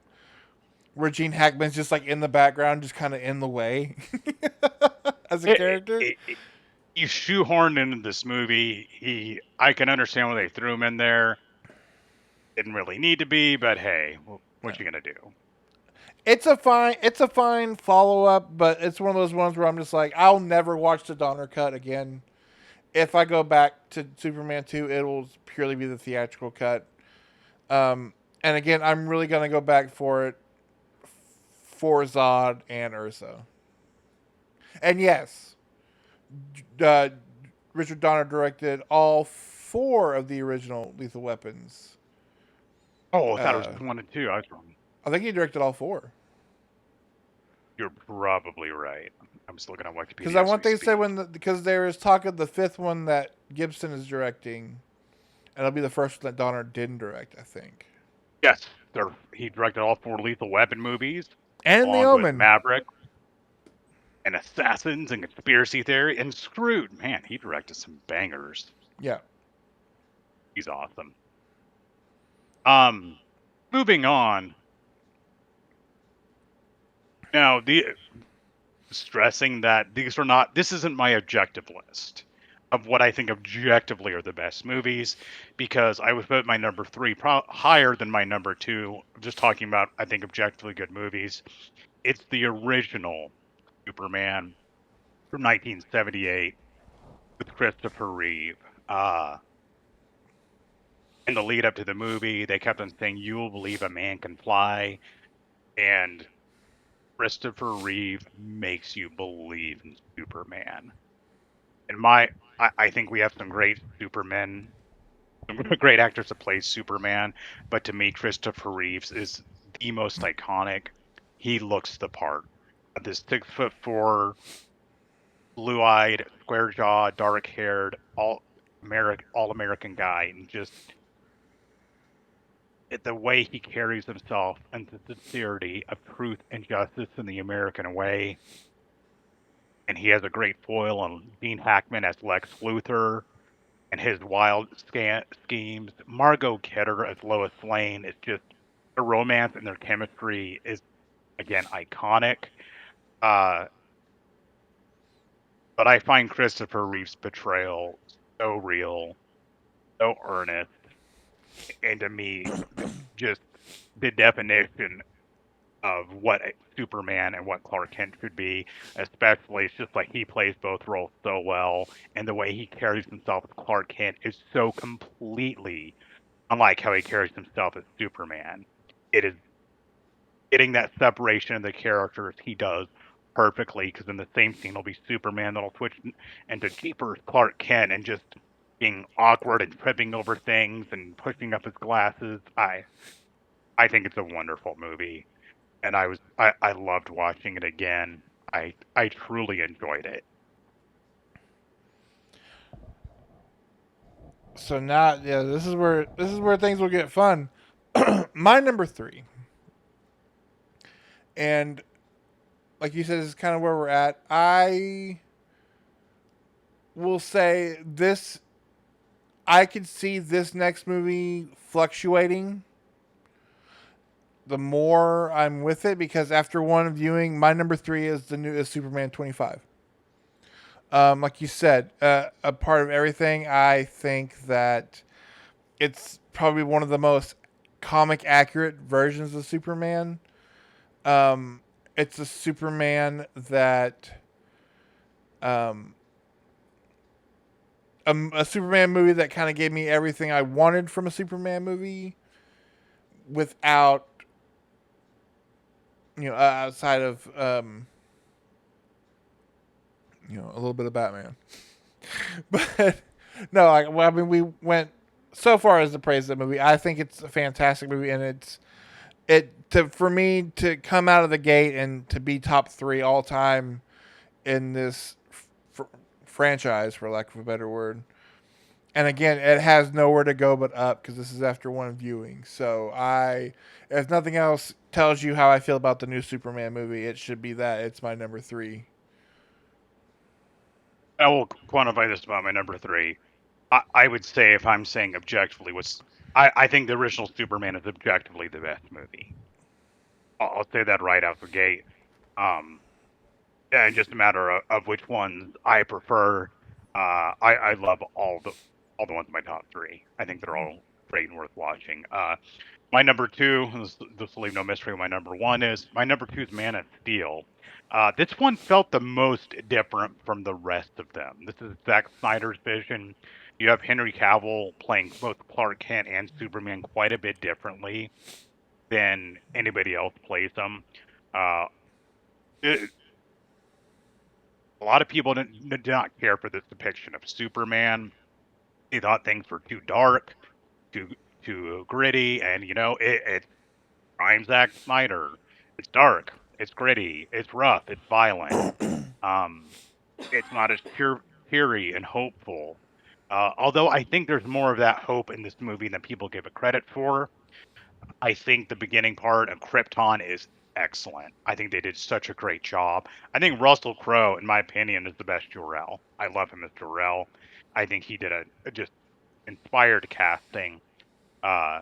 where Gene Hackman's just like in the background, just kind of in the way as a character. He's shoehorned into this movie. I can understand why they threw him in there. Didn't really need to be, but hey, Yeah. what you gonna do? It's a fine follow up, but it's one of those ones where I'm just like, I'll never watch the Donner cut again. If I go back to Superman 2, it will purely be the theatrical cut. And again, I'm really gonna go back for it for Zod and Ursa. And yes, uh, Richard Donner directed all four of the original Lethal Weapons. Oh, I thought it was Uh, just 1 and 2. I was wrong. I think he directed all four. You're probably right. I'm just looking at Because I Wikipedia as want we they said speak. because there is talk of the fifth one that Gibson is directing, and it'll be the first one that Donner didn't direct, I think. Yes, he directed all 4 Lethal Weapon movies, And The along with Omen. Maverick and Assassins and Conspiracy Theory and Screwed. Man, he directed some bangers. Yeah. He's awesome. Um, moving on. Now, the stressing that this isn't my objective list of what I think objectively are the best movies, because I would put my number 3 higher than my number 2. Just talking about, I think, objectively good movies. It's the original Superman from 1978 with Christopher Reeve. Uh, in the lead up to the movie, they kept on saying, "You will believe a man can fly," and Christopher Reeve makes you believe in Superman. And I think we have some great Supermen, some great actors to play Superman, but to me, Christopher Reeves is the most iconic. He looks the part. This 6'4", blue-eyed, square-jawed, dark-haired, all American guy, and just the way he carries himself and the sincerity of truth and justice in the American way. And he has a great foil on Gene Hackman as Lex Luthor and his wild schemes. Margot Kidder as Lois Lane. It's just the romance and their chemistry is again iconic. Uh, but I find Christopher Reeve's portrayal so real, so earnest, and to me, just the definition of what Superman and what Clark Kent should be. Especially, it's just like he plays both roles so well, and the way he carries himself as Clark Kent is so completely unlike how he carries himself as Superman. It is getting that separation of the characters he does perfectly, because in the same scene, it'll be Superman that'll switch into Jeepers Clark Kent and just being awkward and tripping over things and pushing up his glasses. I think it's a wonderful movie, and I loved watching it again. I truly enjoyed it. So now, yeah, this is where things will get fun. My number 3, and like you said, this is kind of where we're at. I will say this. I could see this next movie fluctuating the more I'm with it because after one viewing, my number 3 is the new is Superman 25. Like you said, a part of everything. I think that it's probably one of the most comic accurate versions of Superman. Um, it's a Superman that a Superman movie that kind of gave me everything I wanted from a Superman movie without, outside of, a little bit of Batman. But no, I mean, we went so far as to praise the movie. I think it's a fantastic movie, and for me to come out of the gate and to be top three all time in this franchise, for lack of a better word. And again, it has nowhere to go but up because this is after one viewing. So if nothing else tells you how I feel about the new Superman movie, it should be that it's my number three. I will quantify this about my number three. I would say, if I'm saying objectively, I think the original Superman is objectively the best movie. I'll say that right out the gate. Um, and just a matter of which ones I prefer. I love all the ones in my top three. I think they're all great and worth watching. My number two, this will leave no mystery. My number two is Man of Steel. This one felt the most different from the rest of them. This is Zack Snyder's vision. You have Henry Cavill playing both Clark Kent and Superman quite a bit differently than anybody else plays them. Uh, it, a lot of people did not care for this depiction of Superman. They thought things were too dark, too too gritty, and it's prime Zack Snyder. It's dark, it's gritty, it's rough, it's violent. Um, it's not as cheery and hopeful. Although I think there's more of that hope in this movie than people give it credit for. I think the beginning part of Krypton is excellent. I think they did such a great job. I think Russell Crowe, in my opinion, is the best Jor-El. I love him as Jor-El. I think he did a just inspired casting. Uh,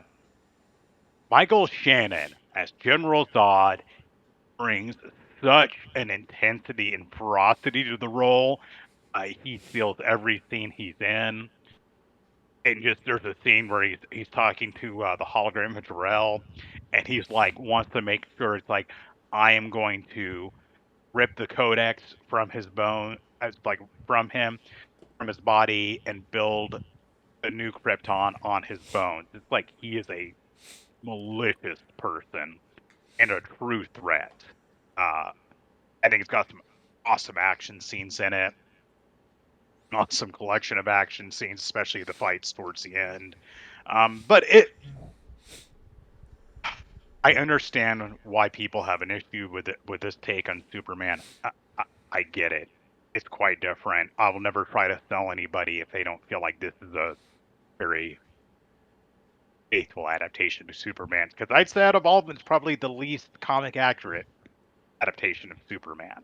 Michael Shannon as General Zod brings such an intensity and ferocity to the role. He feels every scene he's in. And just there's a scene where he's talking to the hologram of Jor-El, and he's like wants to make sure it's like I am going to rip the codex from his bone, as like from his body, and build a new Krypton on his bones. It's like he is a malicious person and a true threat. Uh, I think it's got some awesome action scenes in it. Awesome collection of action scenes, especially the fights towards the end. But I understand why people have an issue with it, with this take on Superman. I get it. It's quite different. I will never try to sell anybody if they don't feel like this is a very faithful adaptation to Superman. Because I'd say out of all of them, it's probably the least comic accurate adaptation of Superman.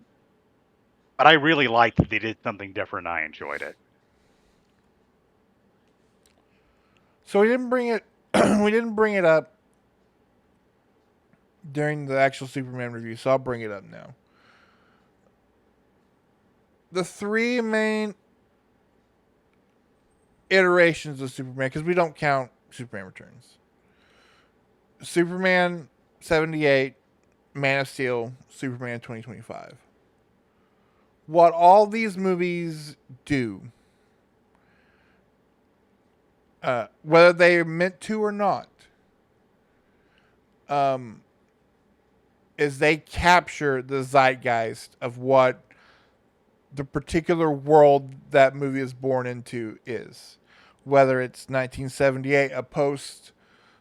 But I really liked that they did something different. I enjoyed it. So we didn't bring it. We didn't bring it up during the actual Superman review, so I'll bring it up now. The three main iterations of Superman, because we don't count Superman Returns. Superman 78, Man of Steel, Superman 2025. What all these movies do, whether they're meant to or not, um, is they capture the zeitgeist of what the particular world that movie is born into is. Whether it's 1978, a post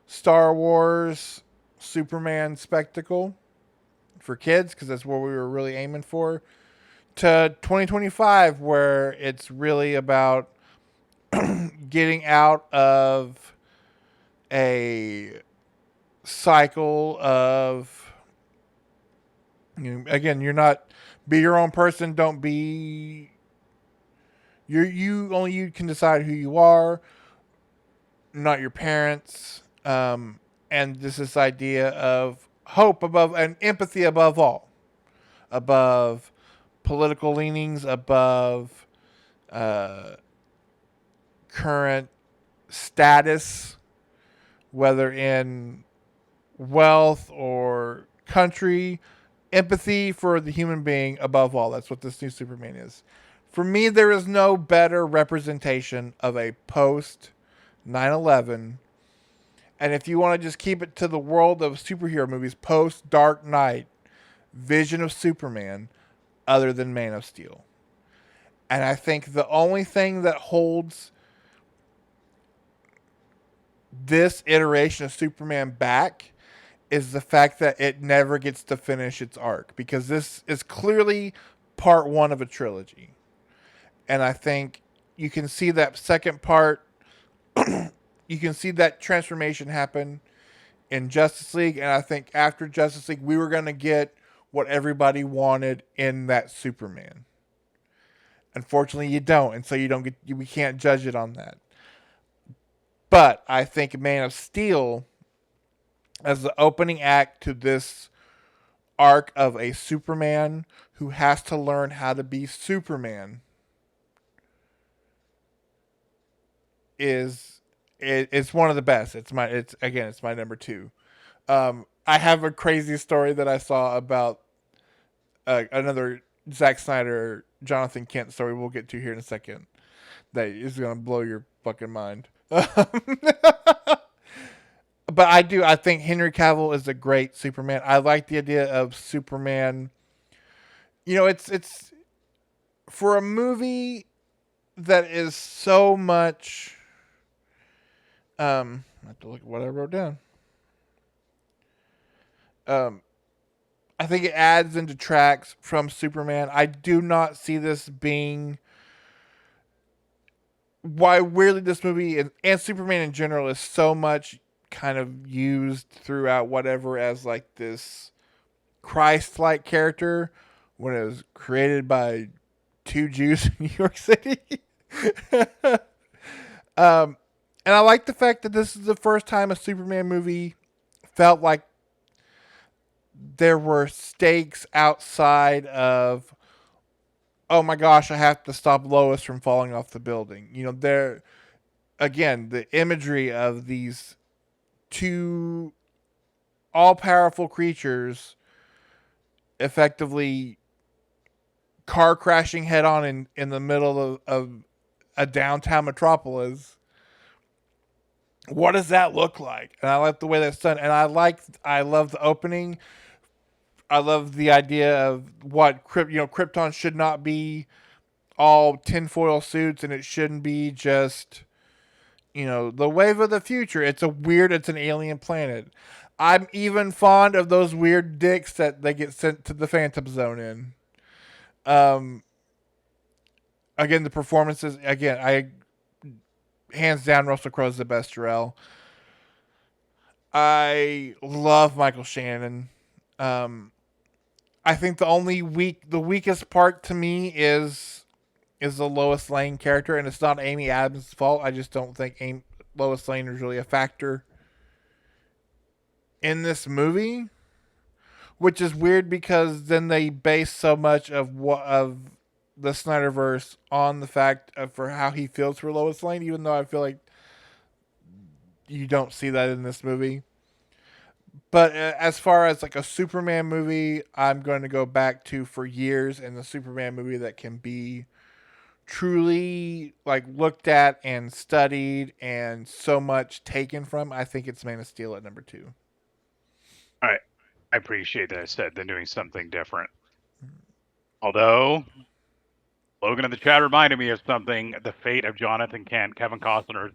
Star Wars Superman spectacle for kids, because that's what we were really aiming for, to 2025, where it's really about getting out of a cycle of, again, you're not, be your own person, don't be, you can decide who you are, not your parents. And this idea of hope above and empathy above all, above political leanings, above uh, current status, whether in wealth or country, empathy for the human being above all. That's what this new Superman is. For me, there is no better representation of a post 9/11. And if you want to just keep it to the world of superhero movies, post Dark Knight, vision of Superman, other than Man of Steel. And I think the only thing that holds this iteration of Superman back is the fact that it never gets to finish its arc, because this is clearly part one of a trilogy. And I think you can see that second part, you can see that transformation happen in Justice League. And I think after Justice League, we were going to get what everybody wanted in that Superman. Unfortunately, you don't. And so you don't get, we can't judge it on that. But I think Man of Steel, as the opening act to this arc of a Superman who has to learn how to be Superman, it's one of the best. It's my number two. I have a crazy story that I saw about another Zack Snyder Jonathan Kent story we'll get to here in a second that is gonna blow your fucking mind. But I think Henry Cavill is a great Superman. I like the idea of Superman. It's for a movie that is so much. I have to look at what I wrote down. Um, I think it adds and detracts from Superman. I do not see this being why weirdly this movie and Superman in general is so much kind of used throughout whatever as like this Christ-like character when it was created by two Jews in New York City. um, and I like the fact that this is the first time a Superman movie felt like there were stakes outside of, oh my gosh, I have to stop Lois from falling off the building. There again, the imagery of these two all powerful creatures effectively car crashing head on in the middle of a downtown metropolis. What does that look like? And I like the way that's done. And I love the opening. I love the idea of what Krypton should not be all tinfoil suits, and it shouldn't be just the wave of the future. It's an alien planet. I'm even fond of those weird dicks that they get sent to the Phantom Zone in. Um, again, the performances. Again, I hands down Russell Crowe's the best Jarrell. I love Michael Shannon. Um, I think the weakest part to me is the Lois Lane character, and it's not Amy Adams' fault. I just don't think Lois Lane is really a factor in this movie, which is weird because then they base so much of the Snyderverse on the fact of for how he feels for Lois Lane, even though I feel like you don't see that in this movie. But as far as like a Superman movie, I'm going to go back to for years, and the Superman movie that can be truly like looked at and studied and so much taken from, I think it's Man of Steel at number two. All right. I appreciate that I said they're doing something different. Although Logan in the chat reminded me of something, the fate of Jonathan Kent, Kevin Costner's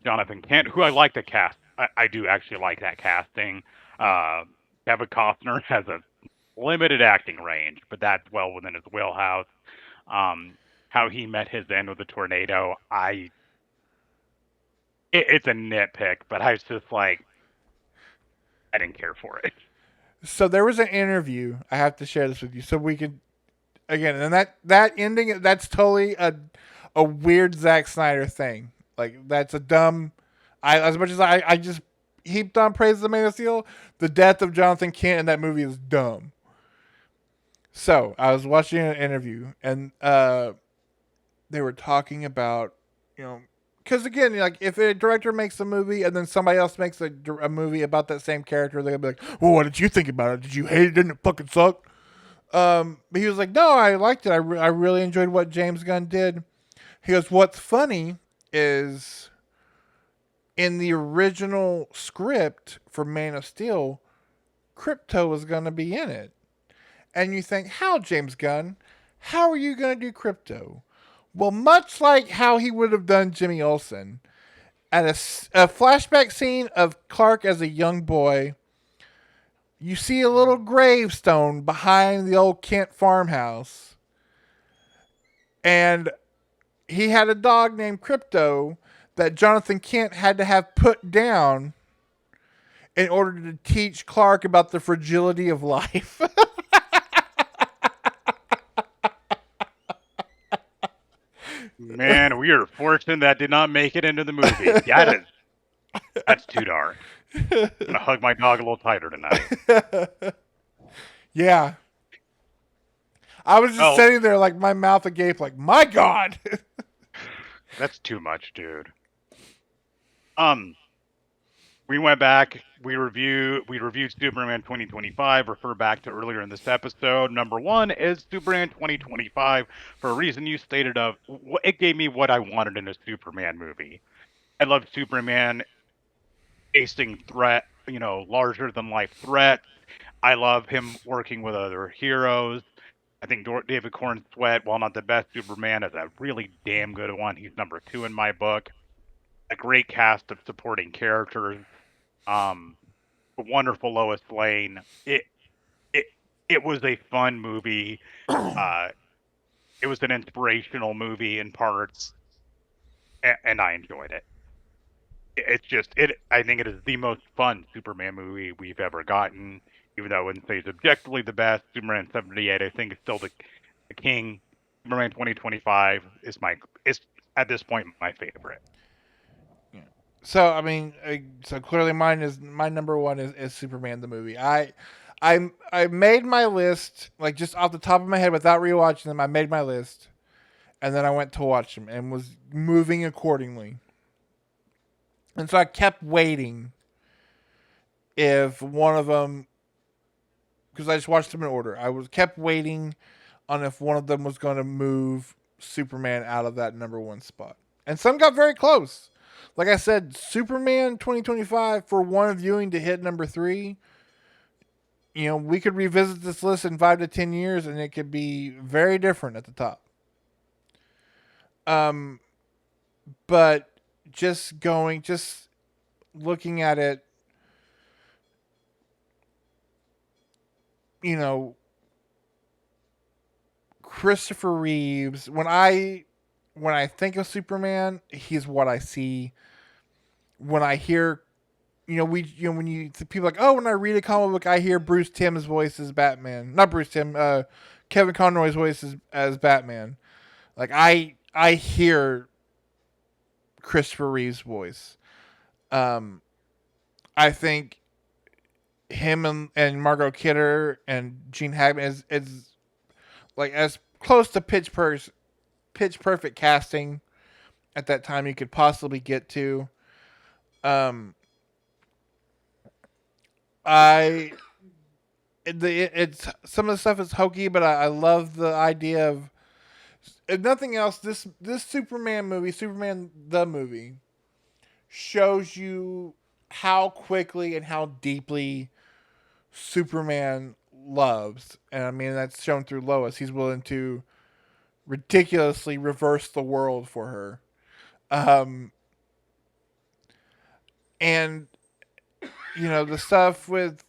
Jonathan Kent, who I like the cast. I do actually like that casting. Kevin Costner has a limited acting range, but that's well within his wheelhouse. How he met his end with the tornado, it's a nitpick, but I was just like, I didn't care for it. So there was an interview. I have to share this with you so we could again, and that ending, that's totally a weird Zack Snyder thing. Like that's a dumb. I as much as I just heaped on praise of Man of Steel, the death of Jonathan Kent in that movie is dumb. So I was watching an interview, and they were talking about because again, like if a director makes a movie and then somebody else makes a movie about that same character, they're gonna be like, "Well, what did you think about it? Did you hate it? Didn't it fucking suck?" But he was like, no, I liked it. I really enjoyed what James Gunn did. He goes, what's funny is in the original script for Man of Steel, Crypto was going to be in it. And you think, how, James Gunn? How are you going to do Crypto? Well, much like how he would have done Jimmy Olsen, at a flashback scene of Clark as a young boy, you see a little gravestone behind the old Kent farmhouse. And he had a dog named Crypto that Jonathan Kent had to have put down in order to teach Clark about the fragility of life. Man, we are fortunate that did not make it into the movie. That's too dark. I'm gonna hug my dog a little tighter tonight. Yeah. I was just Oh, sitting there like my mouth agape, like, my God. that's too much, dude. Um, we went back. We reviewed Superman 2025. Refer back to earlier in this episode. Number one is Superman 2025 for a reason you stated of it gave me what I wanted in a Superman movie. I love Superman facing threat, larger than life threats. I love him working with other heroes. I think David Corn Sweat, while not the best Superman, is a really damn good one. He's number two in my book. A great cast of supporting characters. Um, a wonderful Lois Lane. It it was a fun movie. Uh, it was an inspirational movie in parts, and I enjoyed it. It's just it. I think it is the most fun Superman movie we've ever gotten. Even though I wouldn't say it's objectively the best, Superman 78 I think is still the king. Superman 2025 is at this point my favorite. So I mean, so clearly my number one is Superman the movie. I made my list like just off the top of my head without rewatching them. I made my list, and then I went to watch them and was moving accordingly. And so I kept waiting if one of them, because I just watched them in order. I was kept waiting on if one of them was going to move Superman out of that number one spot, and some got very close. Like I said, Superman 2025 for one viewing to hit number three. We could revisit this list in 5 to 10 years, and it could be very different at the top. Um, but just looking at it, you know, Christopher Reeves. When I think of Superman, he's what I see. When I hear, when people are like, oh, when I read a comic book, I hear Bruce Timm's voice as Batman. Not Bruce Timm, Kevin Conroy's voice as Batman. Like I hear Christopher Reeve's voice. I think him and Margot Kidder and Gene Hackman is like as close to pitch perfect casting at that time you could possibly get to. Um, I it's some of the stuff is hokey, but I love the idea of if nothing else. This Superman movie, Superman the movie, shows you how quickly and how deeply Superman loves, and I mean that's shown through Lois. He's willing to ridiculously reverse the world for her. Um, and the stuff with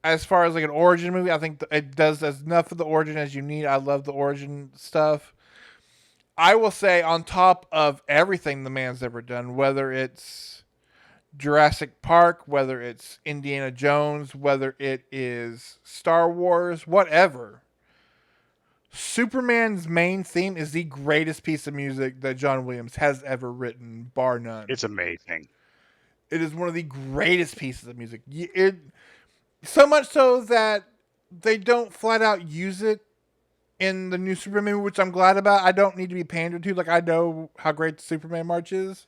as far as like an origin movie, I think it does as enough of the origin as you need. I love the origin stuff. I will say on top of everything the man's ever done, whether it's Jurassic Park, whether it's Indiana Jones, whether it is Star Wars, whatever. Superman's main theme is the greatest piece of music that John Williams has ever written, bar none. It's amazing. It is one of the greatest pieces of music. So much so that they don't flat out use it in the new Superman movie, which I'm glad about. I don't need to be pandered to. Like, I know how great the Superman March is.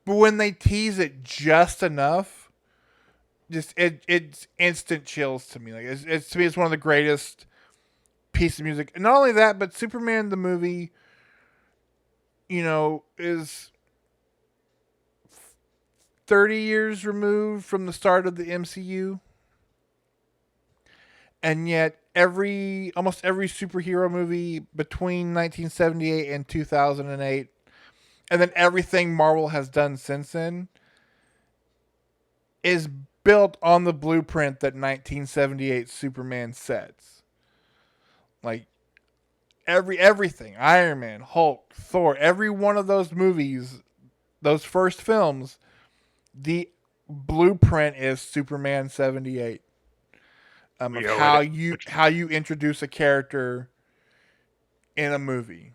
But when they tease it just enough, just it's instant chills to me. Like it's to me it's one of the greatest pieces of music. And not only that, but Superman the movie, is 30 years removed from the start of the MCU, and yet almost every superhero movie between 1978 and 2008, and then everything Marvel has done since then, is built on the blueprint that 1978 Superman sets. Like everything, Iron Man, Hulk, Thor, every one of those movies, those first films, the blueprint is Superman 78. Of We owe it. how you introduce a character in a movie.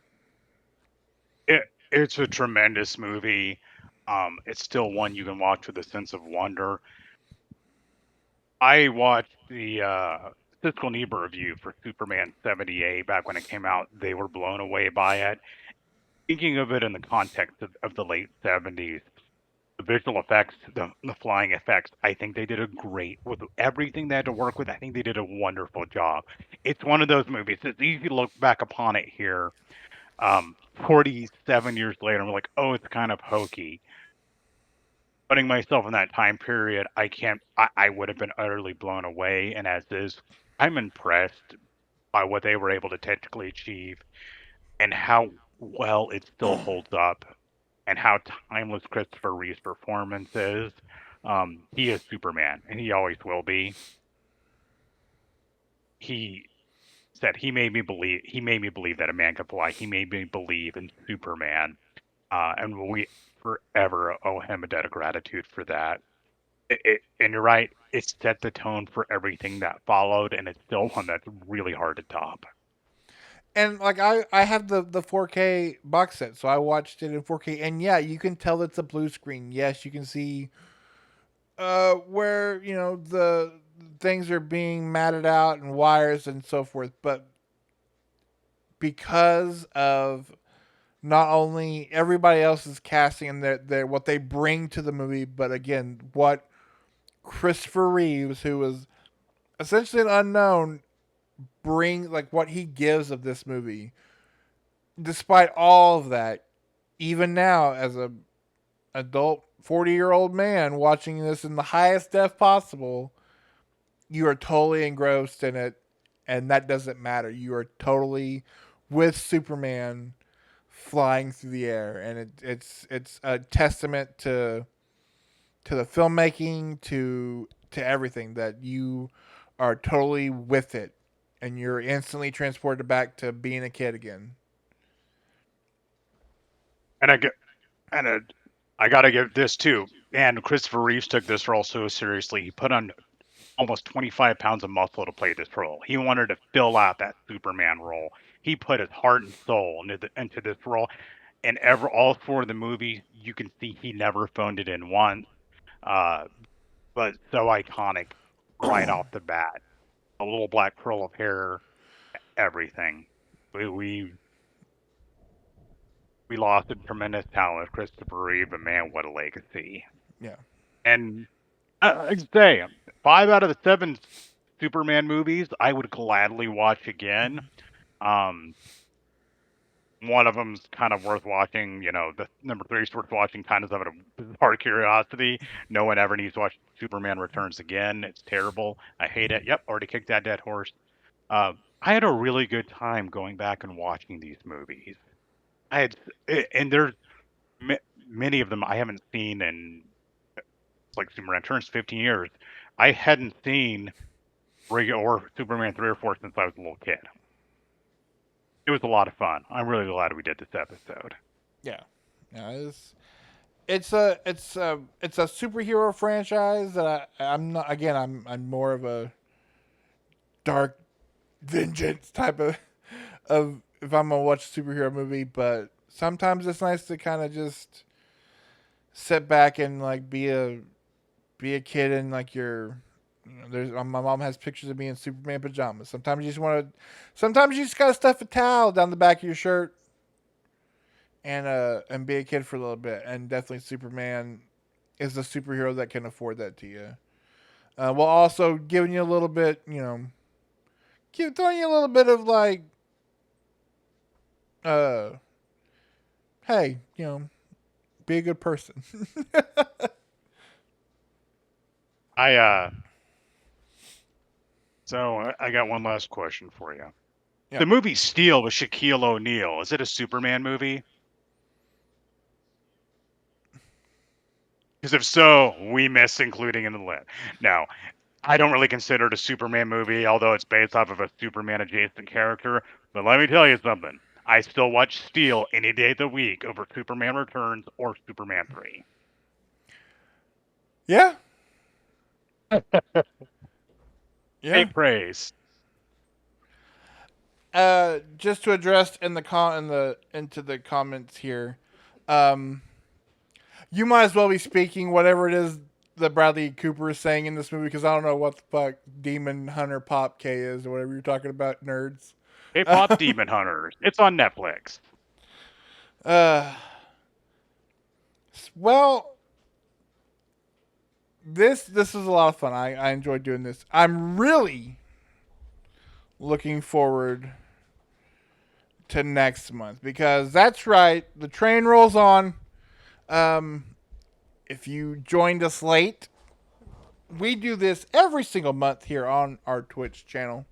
It's a tremendous movie. It's still one you can watch with a sense of wonder. I watched the Siskel and Ebert review for Superman 78 back when it came out. They were blown away by it. Thinking of it in the context of the late 70s, the visual effects, the flying effects, I think they did a great with everything they had to work with. I think they did a wonderful job. It's one of those movies. It's easy to look back upon it here, 47 years later, and we're like, oh, it's kind of hokey. Putting myself in that time period, I can't. I would have been utterly blown away. And as is, I'm impressed by what they were able to technically achieve and how well it still holds up and how timeless Christopher Reeve's performance is. He is Superman, and he always will be. He said he made me believe. He made me believe that a man could fly. He made me believe in Superman, and we forever owe him a debt of gratitude for that. And you're right. It set the tone for everything that followed, and it's still one that's really hard to top. And like I have the 4K box set, so I watched it in 4K, and yeah, you can tell it's a blue screen. Yes, you can see where the things are being matted out and wires and so forth, but because of not only everybody else's casting and their what they bring to the movie, but again, what Christopher Reeves, who was essentially an unknown, like what he gives of this movie. Despite all of that, even now as a adult 40-year-old man watching this in the highest def possible, you are totally engrossed in it, and that doesn't matter. You are totally with Superman flying through the air, and it's a testament to the filmmaking, to everything, that you are totally with it, and you're instantly transported back to being a kid again. And I get and I got to give this too. And Christopher Reeves took this role so seriously. He put on almost 25 pounds of muscle to play this role. He wanted to fill out that Superman role. He put his heart and soul into this role. And all four of the movies, you can see he never phoned it in once. Uh, but so iconic right off the bat. A little black curl of hair, everything. We we, we lost a tremendous talent, Christopher Reeve, but man, what a legacy! Yeah. And I say, 5 out of the 7 Superman movies I would gladly watch again. Um, one of them's kind of worth watching. The number 3 is worth watching, kind of out of bizarre curiosity. No one ever needs to watch Superman Returns again. It's terrible. I hate it. Yep, already kicked that dead horse. Uh, I had a really good time going back and watching these movies. I had, and there's many of them I haven't seen in, like Superman Returns, 15 years. I hadn't seen or Superman 3 or 4 since I was a little kid. It was a lot of fun. I'm really glad we did this episode. Yeah. Yeah, it's a superhero franchise that I'm not, again, I'm more of a dark vengeance type of if I'm gonna watch a superhero movie, but sometimes it's nice to kind of just sit back and like be a kid in like your there's my mom has pictures of me in Superman pajamas. Sometimes you just gotta stuff a towel down the back of your shirt and be a kid for a little bit. And definitely Superman is the superhero that can afford that to you. while also giving you a little bit, throwing you a little bit of like, uh, hey, be a good person. I so I got one last question for you. Yeah. The movie Steel with Shaquille O'Neal, is it a Superman movie? Because if so, we miss including in the list. No, I don't really consider it a Superman movie, although it's based off of a Superman adjacent character. But let me tell you something. I still watch Steel any day of the week over Superman Returns or Superman 3. Yeah. Hey, Yeah. praise. Just to address into the comments here, um, you might as well be speaking whatever it is that Bradley Cooper is saying in this movie because I don't know what the fuck Demon Hunter Pop K is or whatever you're talking about, nerds. K-pop Demon Hunters. It's on Netflix. uh, well, this is a lot of fun. I enjoyed doing this. I'm really looking forward to next month because that's right. The train rolls on. Um, if you joined us late, we do this every single month here on our Twitch channel.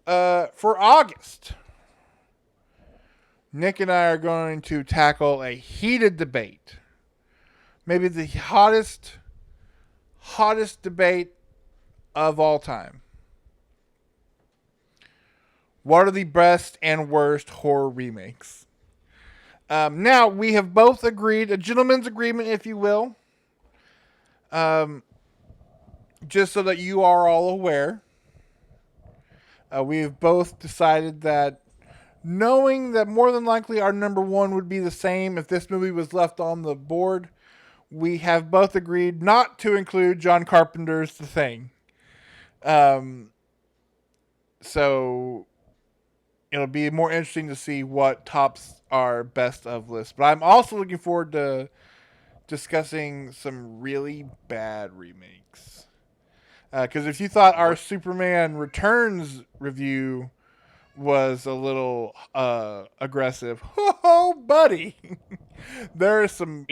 For August, Nick and I are going to tackle a heated debate. Maybe the hottest debate of all time. What are the best and worst horror remakes? Now, we have both agreed, a gentleman's agreement, if you will, um, just so that you are all aware. We've both decided that knowing that more than likely our number one would be the same if this movie was left on the board, we have both agreed not to include John Carpenter's The Thing. Um, so it'll be more interesting to see what tops our best of list. But I'm also looking forward to discussing some really bad remakes. Because if you thought our What? Superman Returns review was a little aggressive, oh, buddy, there are some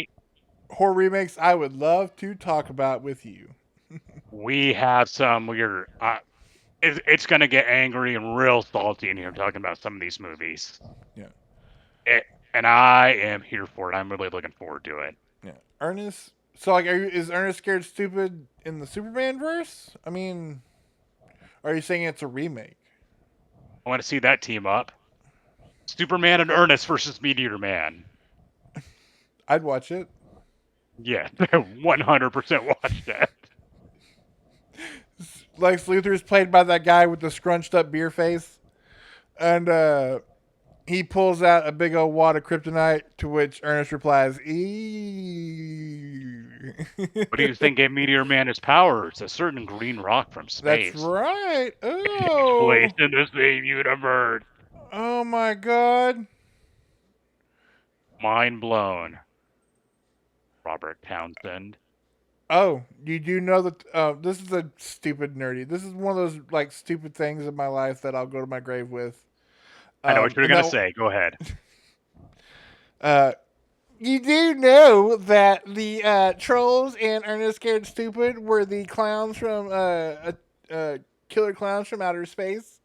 horror remakes I would love to talk about with you. We have some weird. It's going to get angry and real salty in here talking about some of these movies. Yeah, It, and I am here for it. I'm really looking forward to it. yeah. Ernest. So, like, is Ernest Scared Stupid in the Superman verse? I mean, are you saying it's a remake? I want to see that team up. Superman and Ernest versus Meteor Man. I'd watch it. Yeah, 100% watch that. Lex Luthor is played by that guy with the scrunched up beer face, and he pulls out a big old wad of kryptonite. To which Ernest replies, "Eee." What do you think gave Meteor Man his powers? A certain green rock from That's space. right. It takes place Oh, in the same universe. oh my God. Mind blown. Robert Townsend. Oh, you do know that this is a stupid nerdy. This is one of those like stupid things in my life that I'll go to my grave with. I know what you're And gonna that say. Go ahead. uh, you do know that the trolls in Ernest Scared Stupid were the clowns from Killer Clowns from Outer Space.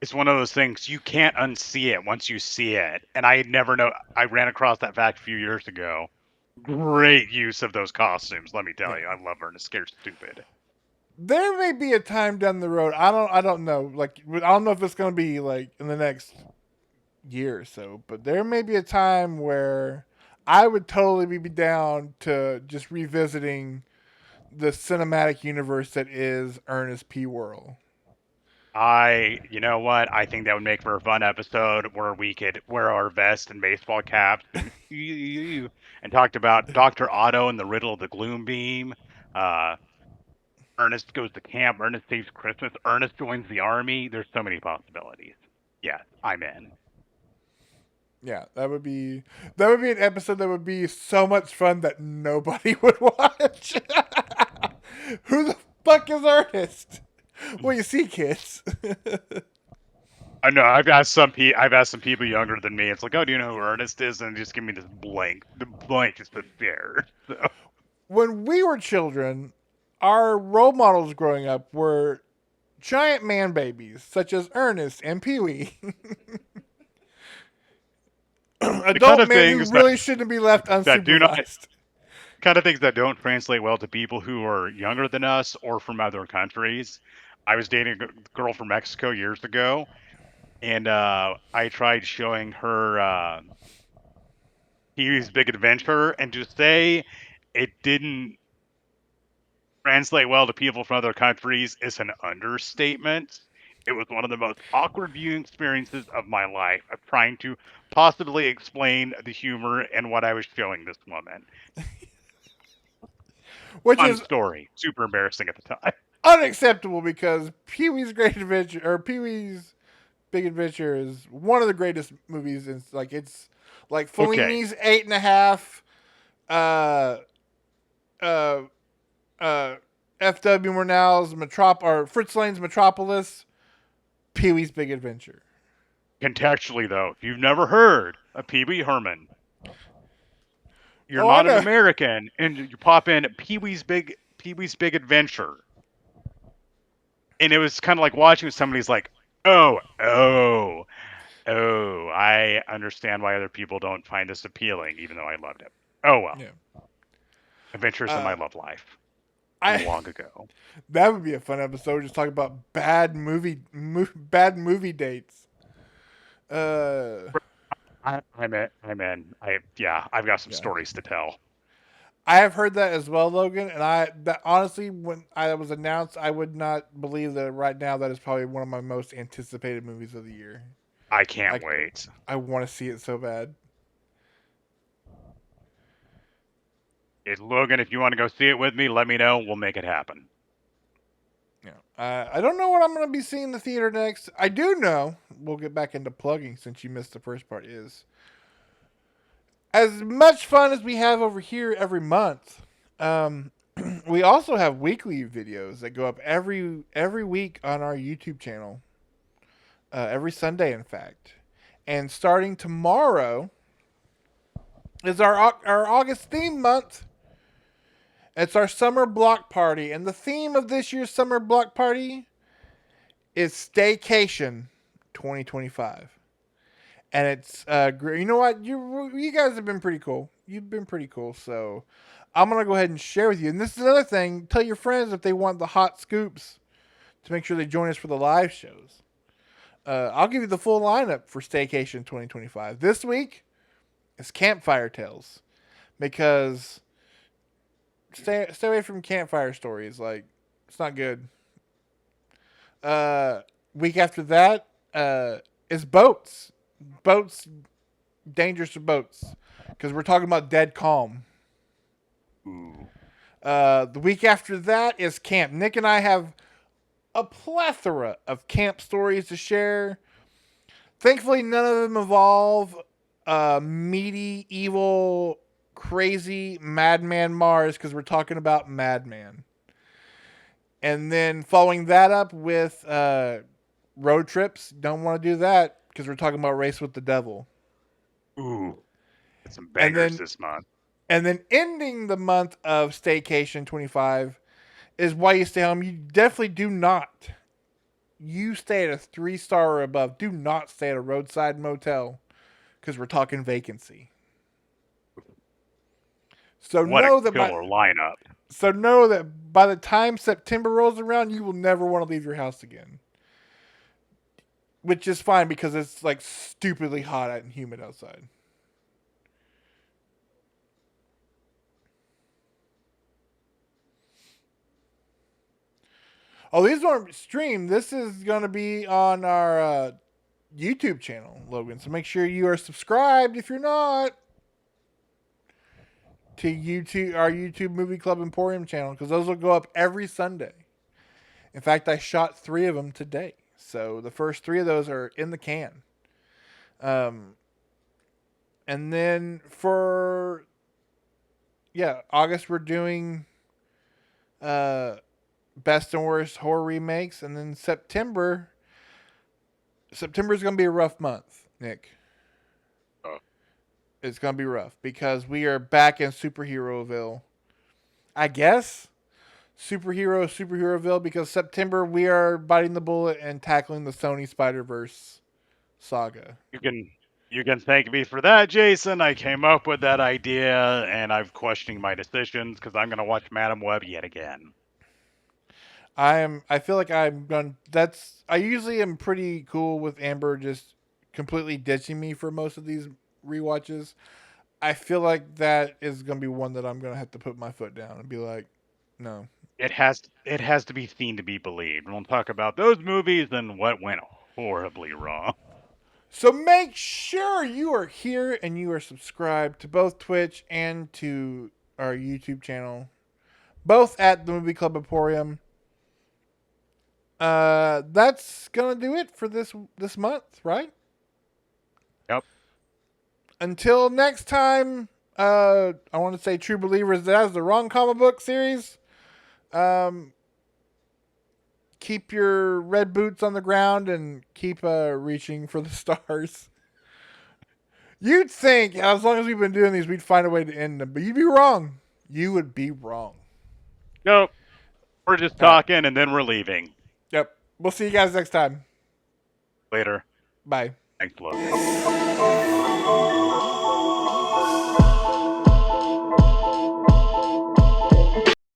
It's one of those things you can't unsee it once you see it. And I never know. I ran across that fact a few years ago. Great use of those costumes. Let me Yeah. tell you, I love Ernest Scared Stupid. There may be a time down the road. I don't know. Like I don't know if it's gonna be like in the next year or so, but there may be a time where I would totally be down to just revisiting the cinematic universe that is Ernest P. Worrell. You know what? I think that would make for a fun episode where we could wear our vests and baseball caps and talked about Dr. Otto and the riddle of the gloom beam. Uh, Ernest goes to camp. Ernest saves Christmas. Ernest joins the army. There's so many possibilities. Yes, I'm in. Yeah, that would be an episode that would be so much fun that nobody would watch. Who the fuck is Ernest? Well, you see, kids. I know I've asked some people younger than me. It's like, oh, do you know who Ernest is? And they just give me this blank. The blank just sits there. So, When we were children, our role models growing up were giant man babies such as Ernest and Pee Wee. the kind Adult of men who things that really shouldn't be left that do not unsupervised. kind of things that don't translate well to people who are younger than us or from other countries. I was dating a girl from Mexico years ago, and I tried showing her Pee Wee's Big Adventure, and to say it didn't translate well to people from other countries is an understatement. It was one of the most awkward viewing experiences of my life of trying to possibly explain the humor and what I was showing this woman. Which Fun is story. Super embarrassing at the time. unacceptable because Pee Wee's Great Adventure or Pee Wee's Big Adventure is one of the greatest movies. It's like Okay. Fellini's 8.5, uh, uh, uh, F.W. Murnau's or Fritz Lang's Metropolis, Pee Wee's Big Adventure. Contextually, though, if you've never heard of Pee Wee Herman, you're Oh, I not an know. American, and you pop in Pee Wee's Big Adventure, and it was kind of like watching somebody's like, oh, I understand why other people don't find this appealing, even though I loved it. Oh well, Yeah. Adventures in My Uh, Love Life from I long ago. that would be a fun episode. Just talk about bad movie dates. Uh, I'm in. Yeah, I've got some yeah. stories to tell. I have heard that as well, Logan. And that honestly, when I was announced, I would not believe that right now. That is probably one of my most anticipated movies of the year. I can't I wait. I want to see it so bad. Logan, if you want to go see it with me, let me know. We'll make it happen. Yeah. I don't know what I'm going to be seeing in the theater next. I do know. We'll get back into plugging since you missed the first part. Is as much fun as we have over here every month. Um, we also have weekly videos that go up every week on our YouTube channel. Every Sunday, in fact. And starting tomorrow is our August theme month. It's our summer block party, and the theme of this year's summer block party is Staycation 2025. And it's you know what, you guys have been pretty cool. You've been pretty cool, so I'm gonna go ahead and share with you. And this is another thing: tell your friends if they want the hot scoops to make sure they join us for the live shows. I'll give you the full lineup for Staycation 2025. This week is Campfire Tales because stay away from campfire stories. Like it's not good. Uh, Week after that is boats. Boats, dangerous boats, because we're talking about Dead Calm. Ooh. The week after that is camp. Nick and I have a plethora of camp stories to share. Thankfully, none of them involve meaty, evil, crazy Madman Mars because we're talking about Madman. And then following that up with road trips. Don't want to do that because we're talking about Race with the Devil. Ooh. That's some And bangers then this month. ending the month of Staycation 25 is Why You Stay Home. You definitely do not. You stay at a 3-star or above. Do not stay at a roadside motel because we're talking vacancy. So What a know that killer lineup. by the time September rolls around, you will never want to leave your house again. Which is fine because it's like stupidly hot and humid outside. Oh, these weren't streamed. This is going to be on our YouTube channel, Logan. So make sure you are subscribed if you're not to our YouTube Movie Club Emporium channel because those will go up every Sunday. In fact, I shot 3 of them today. So the first 3 of those are in the can. Um, and then for August we're doing uh, best and worst horror remakes, and then September is gonna be a rough month, Nick. Oh, It's gonna be rough because we are back in superheroville. I guess superheroville because September we are biting the bullet and tackling the Sony Spider Verse saga. you can thank me for that, Jason. I came up with that idea, and I'm questioning my decisions because I'm gonna watch Madam Web yet again. I feel like I'm going. That's. I usually am pretty cool with Amber just completely ditching me for most of these rewatches. I feel like that is gonna be one that I'm gonna have to put my foot down and be like, no. It has to be seen to be believed. We'll talk about those movies and what went horribly wrong. So make sure you are here and you are subscribed to both Twitch and to our YouTube channel, both at the Movie Club Emporium. That's gonna do it for this month, right? Yep. Until next time, I want to say True Believers. That is the wrong comic book series. Um, keep your red boots on the ground and keep reaching for the stars. You'd think as long as we've been doing these, we'd find a way to end them, but you'd be wrong. You would be wrong. Nope. We're just All right. talking and then we're leaving. Yep. We'll see you guys next time. Later. Bye. Thanks, love.